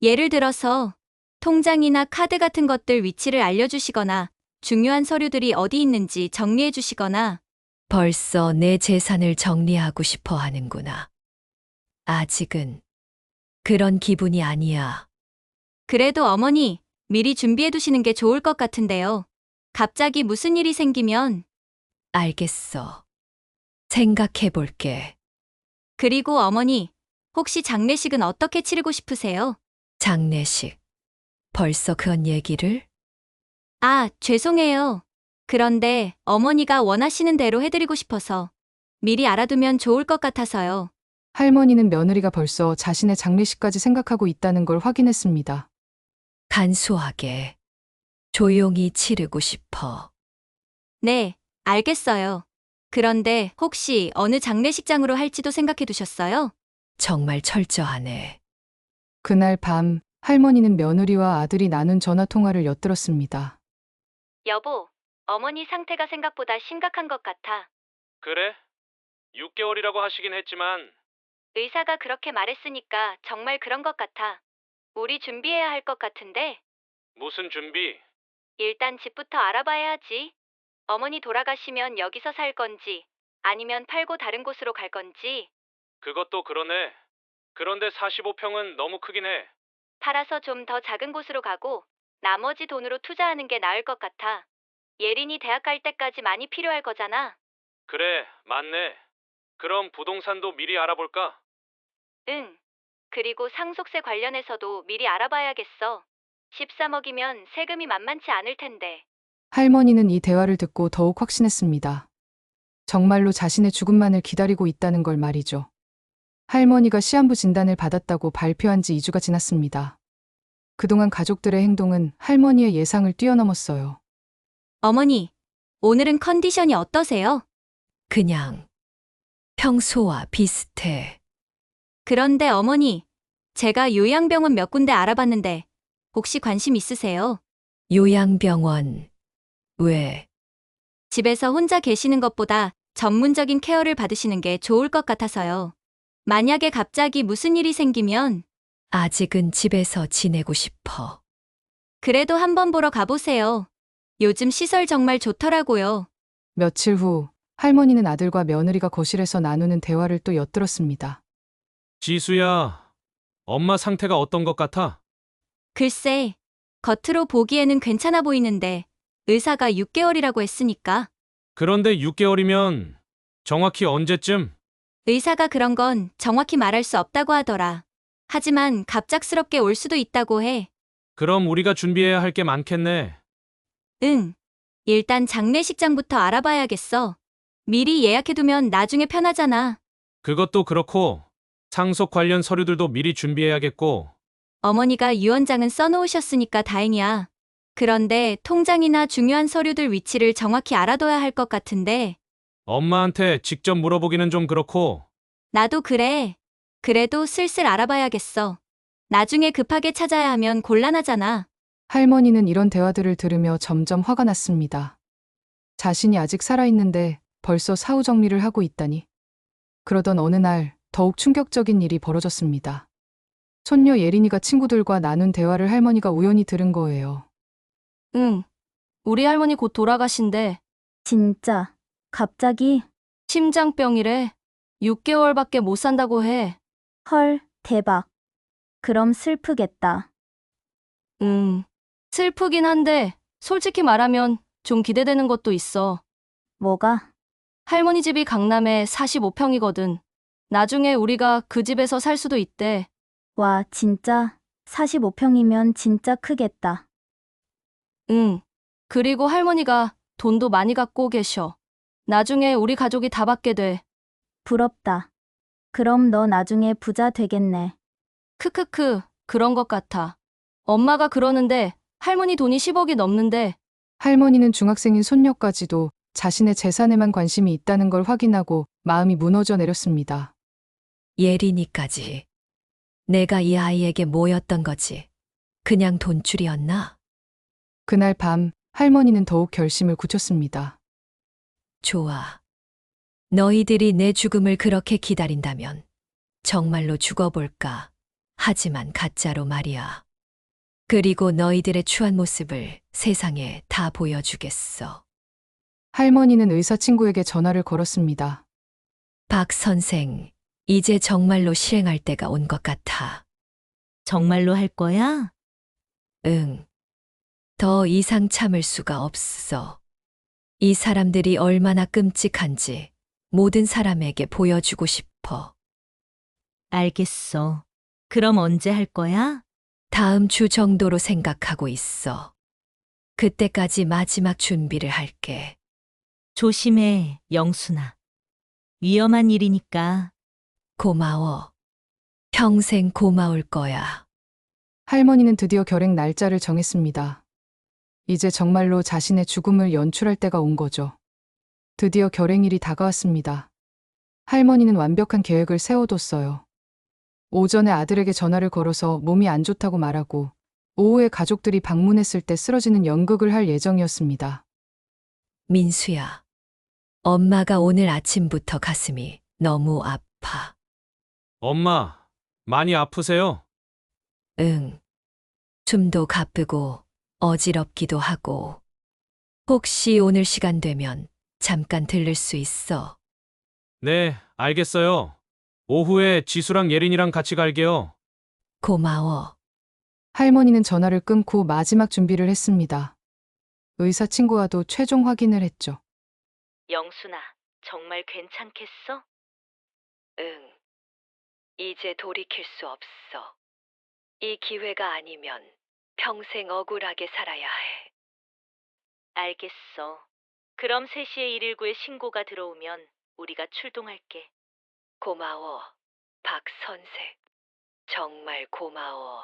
예를 들어서, 통장이나 카드 같은 것들 위치를 알려주시거나, 중요한 서류들이 어디 있는지 정리해주시거나, 벌써 내 재산을 정리하고 싶어 하는구나. 아직은 그런 기분이 아니야. 그래도 어머니, 미리 준비해두시는 게 좋을 것 같은데요. 갑자기 무슨 일이 생기면, 알겠어. 생각해 볼게. 그리고 어머니, 혹시 장례식은 어떻게 치르고 싶으세요? 장례식. 벌써 그런 얘기를? 아, 죄송해요. 그런데 어머니가 원하시는 대로 해드리고 싶어서 미리 알아두면 좋을 것 같아서요. 할머니는 며느리가 벌써 자신의 장례식까지 생각하고 있다는 걸 확인했습니다. 간소하게. 조용히 치르고 싶어. 네, 알겠어요. 그런데 혹시 어느 장례식장으로 할지도 생각해 두셨어요? 정말 철저하네. 그날 밤 할머니는 며느리와 아들이 나눈 전화 통화를 엿들었습니다. 여보, 어머니 상태가 생각보다 심각한 것 같아. 그래? 6개월이라고 하시긴 했지만 의사가 그렇게 말했으니까 정말 그런 것 같아. 우리 준비해야 할 것 같은데, 무슨 준비? 일단 집부터 알아봐야 하지. 어머니 돌아가시면 여기서 살 건지, 아니면 팔고 다른 곳으로 갈 건지, 그것도 그러네. 그런데 45평은 너무 크긴 해. 팔아서 좀 더 작은 곳으로 가고, 나머지 돈으로 투자하는 게 나을 것 같아. 예린이 대학 갈 때까지 많이 필요할 거잖아. 그래, 맞네. 그럼 부동산도 미리 알아볼까? 응. 그리고 상속세 관련해서도 미리 알아봐야겠어. 13억이면 세금이 만만치 않을 텐데. 할머니는 이 대화를 듣고 더욱 확신했습니다. 정말로 자신의 죽음만을 기다리고 있다는 걸 말이죠. 할머니가 시한부 진단을 받았다고 발표한 지 2주가 지났습니다. 그동안 가족들의 행동은 할머니의 예상을 뛰어넘었어요. 어머니, 오늘은 컨디션이 어떠세요? 그냥 평소와 비슷해. 그런데 어머니, 제가 요양병원 몇 군데 알아봤는데 혹시 관심 있으세요? 요양병원. 왜? 집에서 혼자 계시는 것보다 전문적인 케어를 받으시는 게 좋을 것 같아서요. 만약에 갑자기 무슨 일이 생기면 아직은 집에서 지내고 싶어. 그래도 한번 보러 가보세요. 요즘 시설 정말 좋더라고요. 며칠 후 할머니는 아들과 며느리가 거실에서 나누는 대화를 또 엿들었습니다. 지수야, 엄마 상태가 어떤 것 같아? 글쎄, 겉으로 보기에는 괜찮아 보이는데 의사가 6개월이라고 했으니까. 그런데 6개월이면 정확히 언제쯤? 의사가 그런 건 정확히 말할 수 없다고 하더라. 하지만 갑작스럽게 올 수도 있다고 해. 그럼 우리가 준비해야 할 게 많겠네. 응. 일단 장례식장부터 알아봐야겠어. 미리 예약해두면 나중에 편하잖아. 그것도 그렇고 상속 관련 서류들도 미리 준비해야겠고. 어머니가 유언장은 써놓으셨으니까 다행이야. 그런데 통장이나 중요한 서류들 위치를 정확히 알아둬야 할 것 같은데. 엄마한테 직접 물어보기는 좀 그렇고. 나도 그래. 그래도 슬슬 알아봐야겠어. 나중에 급하게 찾아야 하면 곤란하잖아. 할머니는 이런 대화들을 들으며 점점 화가 났습니다. 자신이 아직 살아있는데 벌써 사후 정리를 하고 있다니. 그러던 어느 날 더욱 충격적인 일이 벌어졌습니다. 손녀 예린이가 친구들과 나눈 대화를 할머니가 우연히 들은 거예요. 응. 우리 할머니 곧 돌아가신대. 진짜 갑자기? 심장병이래. 6개월밖에 못 산다고 해. 헐, 대박. 그럼 슬프겠다. 슬프긴 한데 솔직히 말하면 좀 기대되는 것도 있어. 뭐가? 할머니 집이 강남에 45평이거든. 나중에 우리가 그 집에서 살 수도 있대. 와, 진짜 45평이면 진짜 크겠다. 응. 그리고 할머니가 돈도 많이 갖고 계셔. 나중에 우리 가족이 다 받게 돼. 부럽다. 그럼 너 나중에 부자 되겠네. 크크크, 그런 것 같아. 엄마가 그러는데 할머니 돈이 10억이 넘는데. 할머니는 중학생인 손녀까지도 자신의 재산에만 관심이 있다는 걸 확인하고 마음이 무너져 내렸습니다. 예린이까지. 내가 이 아이에게 뭐였던 거지? 그냥 돈줄이었나? 그날 밤 할머니는 더욱 결심을 굳혔습니다. 좋아. 너희들이 내 죽음을 그렇게 기다린다면 정말로 죽어볼까? 하지만 가짜로 말이야. 그리고 너희들의 추한 모습을 세상에 다 보여주겠어. 할머니는 의사 친구에게 전화를 걸었습니다. 박 선생, 이제 정말로 실행할 때가 온 것 같아. 정말로 할 거야? 응. 더 이상 참을 수가 없어. 이 사람들이 얼마나 끔찍한지 모든 사람에게 보여주고 싶어. 알겠어. 그럼 언제 할 거야? 다음 주 정도로 생각하고 있어. 그때까지 마지막 준비를 할게. 조심해, 영순아. 위험한 일이니까. 고마워. 평생 고마울 거야. 할머니는 드디어 결행 날짜를 정했습니다. 이제 정말로 자신의 죽음을 연출할 때가 온 거죠. 드디어 결행일이 다가왔습니다. 할머니는 완벽한 계획을 세워뒀어요. 오전에 아들에게 전화를 걸어서 몸이 안 좋다고 말하고 오후에 가족들이 방문했을 때 쓰러지는 연극을 할 예정이었습니다. 민수야. 엄마가 오늘 아침부터 가슴이 너무 아파. 엄마, 많이 아프세요? 응. 숨도 가쁘고 어지럽기도 하고. 혹시 오늘 시간 되면 잠깐 들를 수 있어? 네, 알겠어요. 오후에 지수랑 예린이랑 같이 갈게요. 고마워. 할머니는 전화를 끊고 마지막 준비를 했습니다. 의사 친구와도 최종 확인을 했죠. 영순아, 정말 괜찮겠어? 응. 이제 돌이킬 수 없어. 이 기회가 아니면 평생 억울하게 살아야 해. 알겠어. 그럼 3시에 119에 신고가 들어오면 우리가 출동할게. 고마워. 박 선생. 정말 고마워.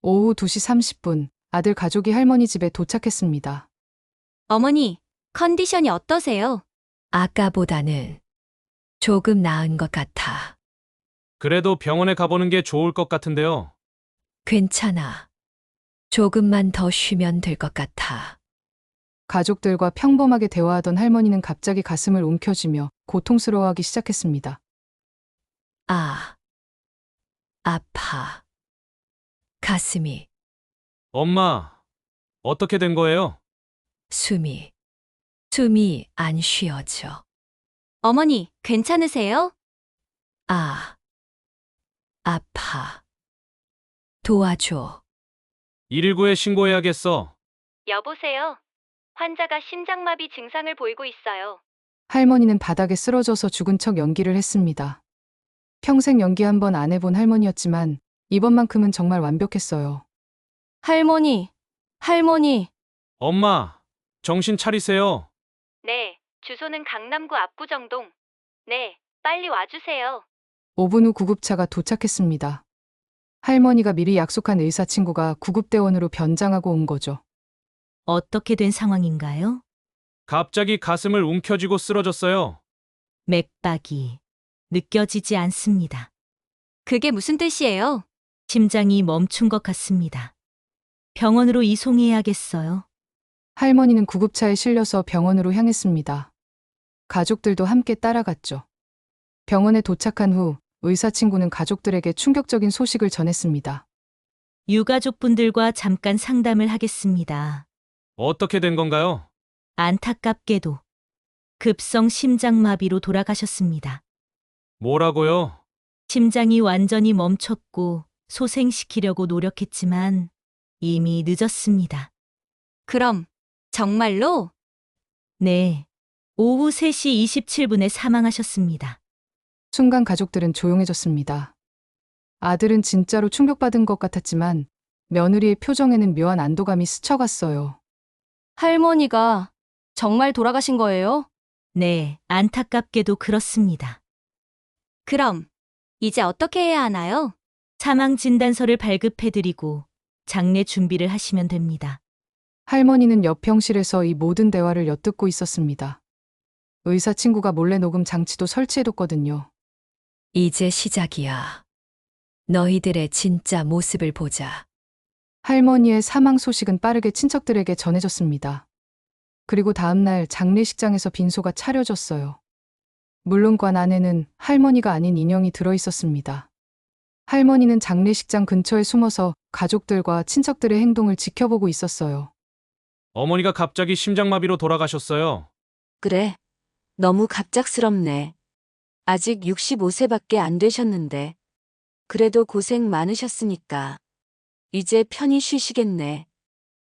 오후 2시 30분 아들 가족이 할머니 집에 도착했습니다. 어머니, 컨디션이 어떠세요? 아까보다는 조금 나은 것 같아. 그래도 병원에 가보는 게 좋을 것 같은데요. 괜찮아. 조금만 더 쉬면 될 것 같아. 가족들과 평범하게 대화하던 할머니는 갑자기 가슴을 움켜쥐며 고통스러워하기 시작했습니다. 아, 아파. 가슴이, 엄마, 어떻게 된 거예요? 숨이 안 쉬어져. 어머니, 괜찮으세요? 아, 아파. 도와줘. 119에 신고해야겠어. 여보세요. 환자가 심장마비 증상을 보이고 있어요. 할머니는 바닥에 쓰러져서 죽은 척 연기를 했습니다. 평생 연기 한 번 안 해본 할머니였지만 이번만큼은 정말 완벽했어요. 할머니. 엄마, 정신 차리세요. 네, 주소는 강남구 압구정동. 네, 빨리 와주세요. 5분 후 구급차가 도착했습니다. 할머니가 미리 약속한 의사 친구가 구급대원으로 변장하고 온 거죠. 어떻게 된 상황인가요? 갑자기 가슴을 움켜쥐고 쓰러졌어요. 맥박이 느껴지지 않습니다. 그게 무슨 뜻이에요? 심장이 멈춘 것 같습니다. 병원으로 이송해야겠어요. 할머니는 구급차에 실려서 병원으로 향했습니다. 가족들도 함께 따라갔죠. 병원에 도착한 후 의사 친구는 가족들에게 충격적인 소식을 전했습니다. 유가족분들과 잠깐 상담을 하겠습니다. 어떻게 된 건가요? 안타깝게도 급성 심장마비로 돌아가셨습니다. 뭐라고요? 심장이 완전히 멈췄고 소생시키려고 노력했지만 이미 늦었습니다. 그럼 정말로? 네. 오후 3시 27분에 사망하셨습니다. 순간 가족들은 조용해졌습니다. 아들은 진짜로 충격받은 것 같았지만 며느리의 표정에는 묘한 안도감이 스쳐갔어요. 할머니가 정말 돌아가신 거예요? 네, 안타깝게도 그렇습니다. 그럼 이제 어떻게 해야 하나요? 사망 진단서를 발급해드리고 장례 준비를 하시면 됩니다. 할머니는 옆 병실에서 이 모든 대화를 엿듣고 있었습니다. 의사 친구가 몰래 녹음 장치도 설치해뒀거든요. 이제 시작이야. 너희들의 진짜 모습을 보자. 할머니의 사망 소식은 빠르게 친척들에게 전해졌습니다. 그리고 다음날 장례식장에서 빈소가 차려졌어요. 물론 관 안에는 할머니가 아닌 인형이 들어있었습니다. 할머니는 장례식장 근처에 숨어서 가족들과 친척들의 행동을 지켜보고 있었어요. 어머니가 갑자기 심장마비로 돌아가셨어요. 그래. 너무 갑작스럽네. 아직 65세밖에 안 되셨는데. 그래도 고생 많으셨으니까. 이제 편히 쉬시겠네.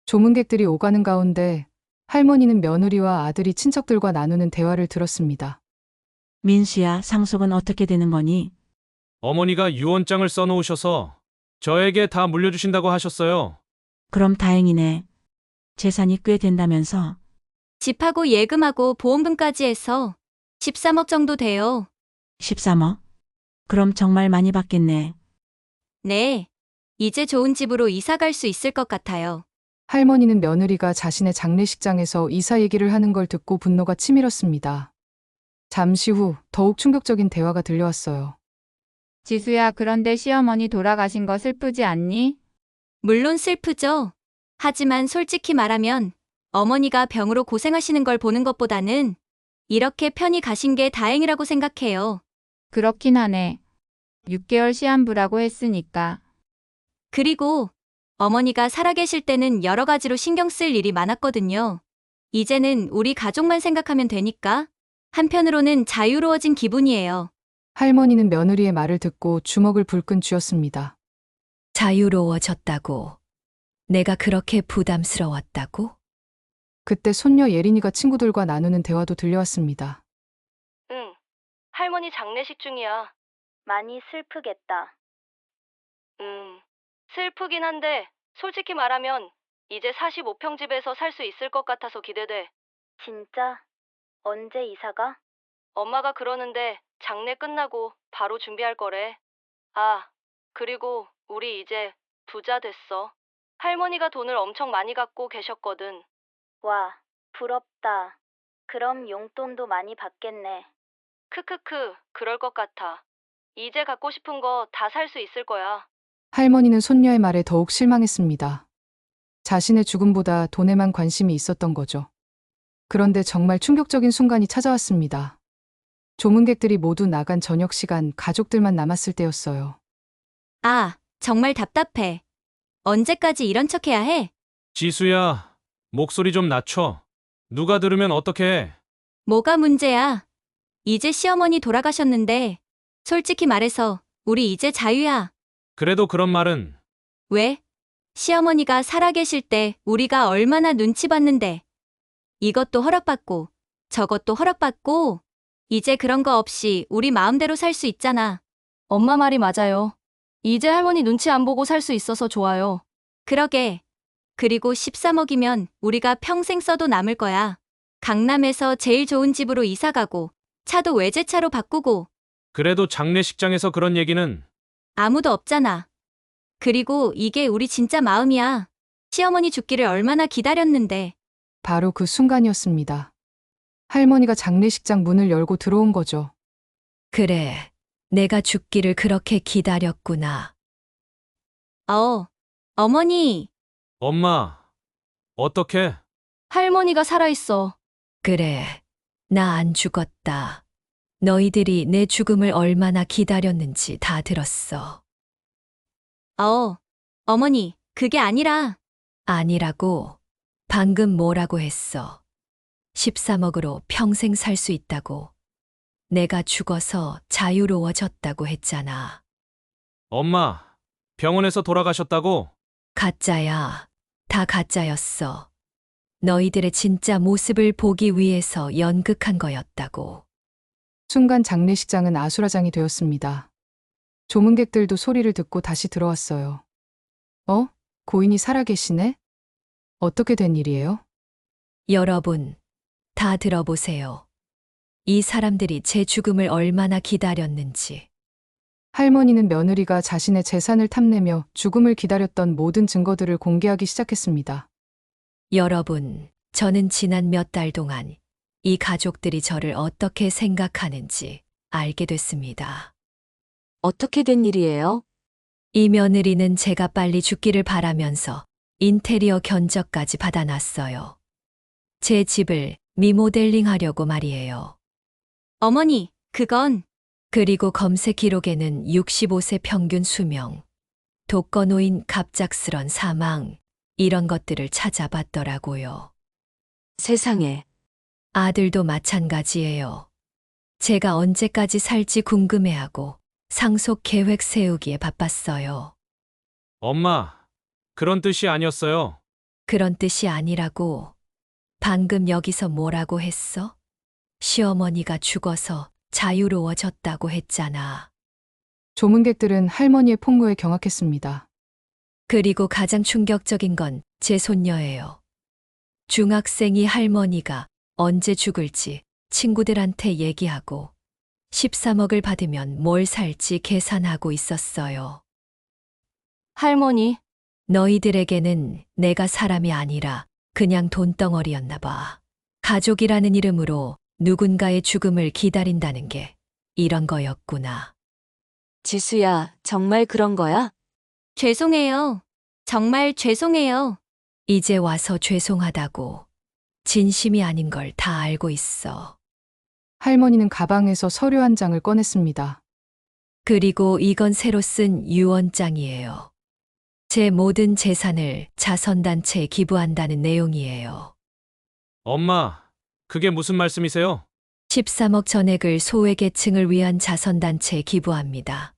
조문객들이 오가는 가운데 할머니는 며느리와 아들이 친척들과 나누는 대화를 들었습니다. 민수야, 상속은 어떻게 되는 거니? 어머니가 유언장을 써놓으셔서 저에게 다 물려주신다고 하셨어요. 그럼 다행이네. 재산이 꽤 된다면서. 집하고 예금하고 보험금까지 해서 13억 정도 돼요. 13억? 그럼 정말 많이 받겠네. 네. 이제 좋은 집으로 이사 갈 수 있을 것 같아요. 할머니는 며느리가 자신의 장례식장에서 이사 얘기를 하는 걸 듣고 분노가 치밀었습니다. 잠시 후 더욱 충격적인 대화가 들려왔어요. 지수야, 그런데 시어머니 돌아가신 거 슬프지 않니? 물론 슬프죠. 하지만 솔직히 말하면 어머니가 병으로 고생하시는 걸 보는 것보다는 이렇게 편히 가신 게 다행이라고 생각해요. 그렇긴 하네. 6개월 시한부라고 했으니까. 그리고 어머니가 살아계실 때는 여러 가지로 신경 쓸 일이 많았거든요. 이제는 우리 가족만 생각하면 되니까 한편으로는 자유로워진 기분이에요. 할머니는 며느리의 말을 듣고 주먹을 불끈 쥐었습니다. 자유로워졌다고. 내가 그렇게 부담스러웠다고? 그때 손녀 예린이가 친구들과 나누는 대화도 들려왔습니다. 응. 할머니 장례식 중이야. 많이 슬프겠다. 슬프긴 한데 솔직히 말하면 이제 45평 집에서 살 수 있을 것 같아서 기대돼. 진짜? 언제 이사가? 엄마가 그러는데 장례 끝나고 바로 준비할 거래. 아, 그리고 우리 이제 부자 됐어. 할머니가 돈을 엄청 많이 갖고 계셨거든. 와, 부럽다. 그럼 용돈도 많이 받겠네. 크크크, 그럴 것 같아. 이제 갖고 싶은 거 다 살 수 있을 거야. 할머니는 손녀의 말에 더욱 실망했습니다. 자신의 죽음보다 돈에만 관심이 있었던 거죠. 그런데 정말 충격적인 순간이 찾아왔습니다. 조문객들이 모두 나간 저녁 시간 가족들만 남았을 때였어요. 아, 정말 답답해. 언제까지 이런 척 해야 해? 지수야, 목소리 좀 낮춰. 누가 들으면 어떡해. 뭐가 문제야? 이제 시어머니 돌아가셨는데 솔직히 말해서 우리 이제 자유야. 그래도 그런 말은. 왜? 시어머니가 살아계실 때 우리가 얼마나 눈치 봤는데. 이것도 허락받고 저것도 허락받고 이제 그런 거 없이 우리 마음대로 살 수 있잖아. 엄마 말이 맞아요. 이제 할머니 눈치 안 보고 살 수 있어서 좋아요. 그러게. 그리고 13억이면 우리가 평생 써도 남을 거야. 강남에서 제일 좋은 집으로 이사 가고, 차도 외제차로 바꾸고, 그래도 장례식장에서 그런 얘기는 아무도 없잖아. 그리고 이게 우리 진짜 마음이야. 시어머니 죽기를 얼마나 기다렸는데. 바로 그 순간이었습니다. 할머니가 장례식장 문을 열고 들어온 거죠. 그래, 내가 죽기를 그렇게 기다렸구나. 어머니. 엄마, 어떻게? 할머니가 살아있어. 그래, 나 안 죽었다. 너희들이 내 죽음을 얼마나 기다렸는지 다 들었어. 어머니, 그게 아니라. 아니라고? 방금 뭐라고 했어? 13억으로 평생 살 수 있다고. 내가 죽어서 자유로워졌다고 했잖아. 엄마, 병원에서 돌아가셨다고? 가짜야. 다 가짜였어. 너희들의 진짜 모습을 보기 위해서 연극한 거였다고. 순간 장례식장은 아수라장이 되었습니다. 조문객들도 소리를 듣고 다시 들어왔어요. 고인이 살아계시네? 어떻게 된 일이에요? 여러분, 다 들어보세요. 이 사람들이 제 죽음을 얼마나 기다렸는지. 할머니는 며느리가 자신의 재산을 탐내며 죽음을 기다렸던 모든 증거들을 공개하기 시작했습니다. 여러분, 저는 지난 몇 달 동안 이 가족들이 저를 어떻게 생각하는지 알게 됐습니다. 어떻게 된 일이에요? 이 며느리는 제가 빨리 죽기를 바라면서 인테리어 견적까지 받아놨어요. 제 집을 리모델링 하려고 말이에요. 어머니, 그건. 그리고 검색 기록에는 65세 평균 수명, 독거노인 갑작스런 사망, 이런 것들을 찾아봤더라고요. 세상에. 아들도 마찬가지예요. 제가 언제까지 살지 궁금해하고 상속 계획 세우기에 바빴어요. 엄마, 그런 뜻이 아니었어요. 그런 뜻이 아니라고. 방금 여기서 뭐라고 했어? 시어머니가 죽어서 자유로워졌다고 했잖아. 조문객들은 할머니의 폭로에 경악했습니다. 그리고 가장 충격적인 건 제 손녀예요. 중학생이 할머니가 언제 죽을지 친구들한테 얘기하고 13억을 받으면 뭘 살지 계산하고 있었어요. 할머니, 너희들에게는 내가 사람이 아니라 그냥 돈덩어리였나 봐. 가족이라는 이름으로 누군가의 죽음을 기다린다는 게 이런 거였구나. 지수야, 정말 그런 거야? 죄송해요. 정말 죄송해요. 이제 와서 죄송하다고. 진심이 아닌 걸 다 알고 있어. 할머니는 가방에서 서류 한 장을 꺼냈습니다. 그리고 이건 새로 쓴 유언장이에요. 제 모든 재산을 자선단체에 기부한다는 내용이에요. 엄마, 그게 무슨 말씀이세요? 13억 전액을 소외계층을 위한 자선단체에 기부합니다.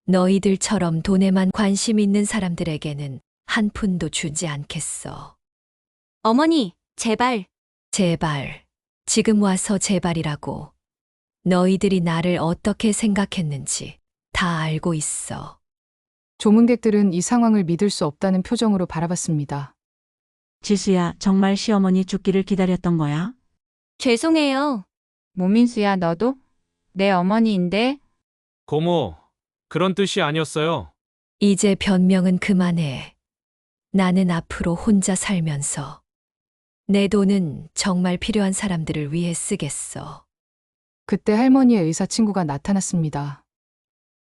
너희들처럼 돈에만 관심 있는 사람들에게는 한 푼도 주지 않겠어. 어머니, 제발. 제발. 지금 와서 제발이라고. 너희들이 나를 어떻게 생각했는지 다 알고 있어. 조문객들은 이 상황을 믿을 수 없다는 표정으로 바라봤습니다. 지수야, 정말 시어머니 죽기를 기다렸던 거야? 죄송해요. 모민수야, 너도? 내 어머니인데. 고모, 그런 뜻이 아니었어요. 이제 변명은 그만해. 나는 앞으로 혼자 살면서 내 돈은 정말 필요한 사람들을 위해 쓰겠어. 그때 할머니의 의사 친구가 나타났습니다.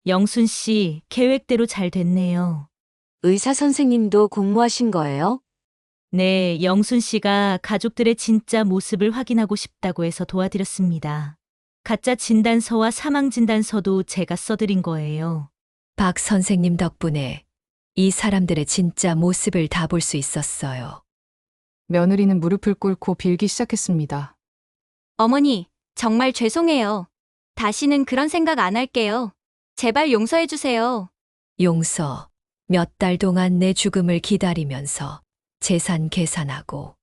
영순 씨, 계획대로 잘 됐네요. 의사 선생님도 공모하신 거예요? 네, 영순 씨가 가족들의 진짜 모습을 확인하고 싶다고 해서 도와드렸습니다. 가짜 진단서와 사망 진단서도 제가 써드린 거예요. 박 선생님 덕분에 이 사람들의 진짜 모습을 다 볼 수 있었어요. 며느리는 무릎을 꿇고 빌기 시작했습니다. 어머니, 정말 죄송해요. 다시는 그런 생각 안 할게요. 제발 용서해 주세요. 용서, 몇 달 동안 내 죽음을 기다리면서 재산 계산하고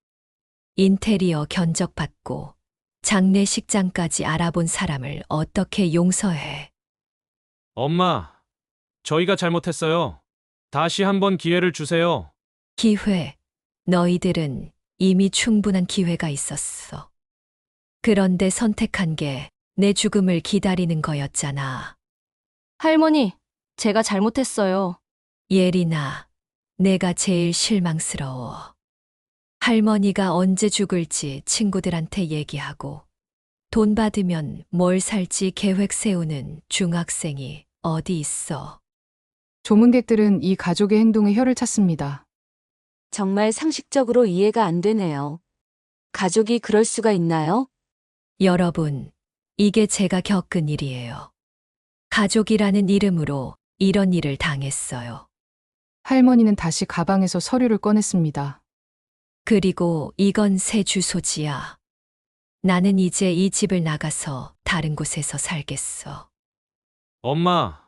인테리어 견적받고 장례식장까지 알아본 사람을 어떻게 용서해? 엄마, 저희가 잘못했어요. 다시 한번 기회를 주세요. 기회. 너희들은 이미 충분한 기회가 있었어. 그런데 선택한 게 내 죽음을 기다리는 거였잖아. 할머니, 제가 잘못했어요. 예린아, 내가 제일 실망스러워. 할머니가 언제 죽을지 친구들한테 얘기하고 돈 받으면 뭘 살지 계획 세우는 중학생이 어디 있어. 조문객들은 이 가족의 행동에 혀를 찼습니다. 정말 상식적으로 이해가 안 되네요. 가족이 그럴 수가 있나요? 여러분, 이게 제가 겪은 일이에요. 가족이라는 이름으로 이런 일을 당했어요. 할머니는 다시 가방에서 서류를 꺼냈습니다. 그리고 이건 새 주소지야. 나는 이제 이 집을 나가서 다른 곳에서 살겠어. 엄마,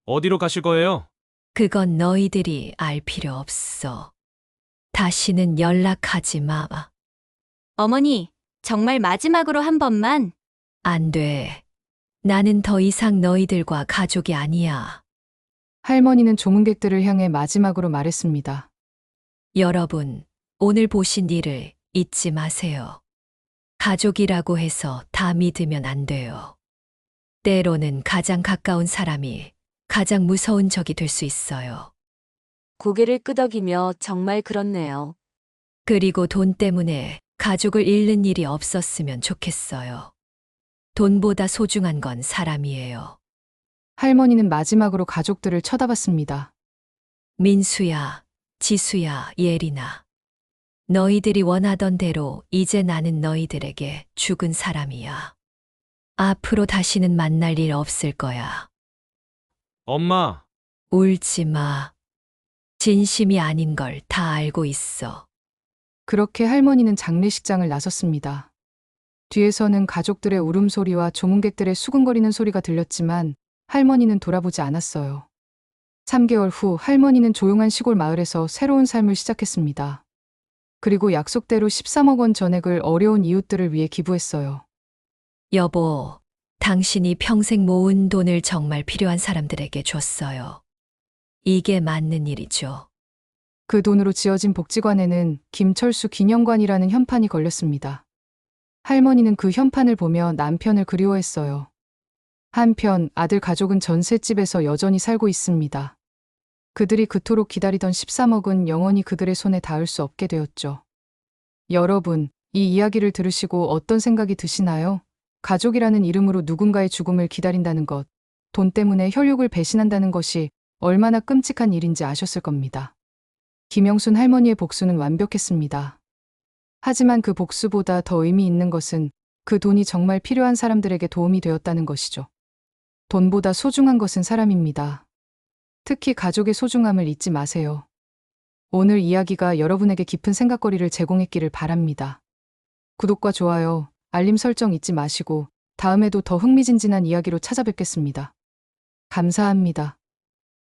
어디로 가실 거예요? 그건 너희들이 알 필요 없어. 다시는 연락하지 마. 어머니, 정말 마지막으로 한 번만. 안 돼. 나는 더 이상 너희들과 가족이 아니야. 할머니는 조문객들을 향해 마지막으로 말했습니다. 여러분, 오늘 보신 일을 잊지 마세요. 가족이라고 해서 다 믿으면 안 돼요. 때로는 가장 가까운 사람이 가장 무서운 적이 될 수 있어요. 고개를 끄덕이며 정말 그렇네요. 그리고 돈 때문에 가족을 잃는 일이 없었으면 좋겠어요. 돈보다 소중한 건 사람이에요. 할머니는 마지막으로 가족들을 쳐다봤습니다. 민수야, 지수야, 예린아. 너희들이 원하던 대로 이제 나는 너희들에게 죽은 사람이야. 앞으로 다시는 만날 일 없을 거야. 엄마, 울지 마. 진심이 아닌 걸 다 알고 있어. 그렇게 할머니는 장례식장을 나섰습니다. 뒤에서는 가족들의 울음소리와 조문객들의 수근거리는 소리가 들렸지만 할머니는 돌아보지 않았어요. 3개월 후 할머니는 조용한 시골 마을에서 새로운 삶을 시작했습니다. 그리고 약속대로 13억 원 전액을 어려운 이웃들을 위해 기부했어요. 여보, 당신이 평생 모은 돈을 정말 필요한 사람들에게 줬어요. 이게 맞는 일이죠. 그 돈으로 지어진 복지관에는 김철수 기념관이라는 현판이 걸렸습니다. 할머니는 그 현판을 보며 남편을 그리워했어요. 한편 아들 가족은 전셋집에서 여전히 살고 있습니다. 그들이 그토록 기다리던 13억은 영원히 그들의 손에 닿을 수 없게 되었죠. 여러분, 이 이야기를 들으시고 어떤 생각이 드시나요? 가족이라는 이름으로 누군가의 죽음을 기다린다는 것, 돈 때문에 혈육을 배신한다는 것이 얼마나 끔찍한 일인지 아셨을 겁니다. 김영순 할머니의 복수는 완벽했습니다. 하지만 그 복수보다 더 의미 있는 것은 그 돈이 정말 필요한 사람들에게 도움이 되었다는 것이죠. 돈보다 소중한 것은 사람입니다. 특히 가족의 소중함을 잊지 마세요. 오늘 이야기가 여러분에게 깊은 생각거리를 제공했기를 바랍니다. 구독과 좋아요, 알림 설정 잊지 마시고 다음에도 더 흥미진진한 이야기로 찾아뵙겠습니다. 감사합니다.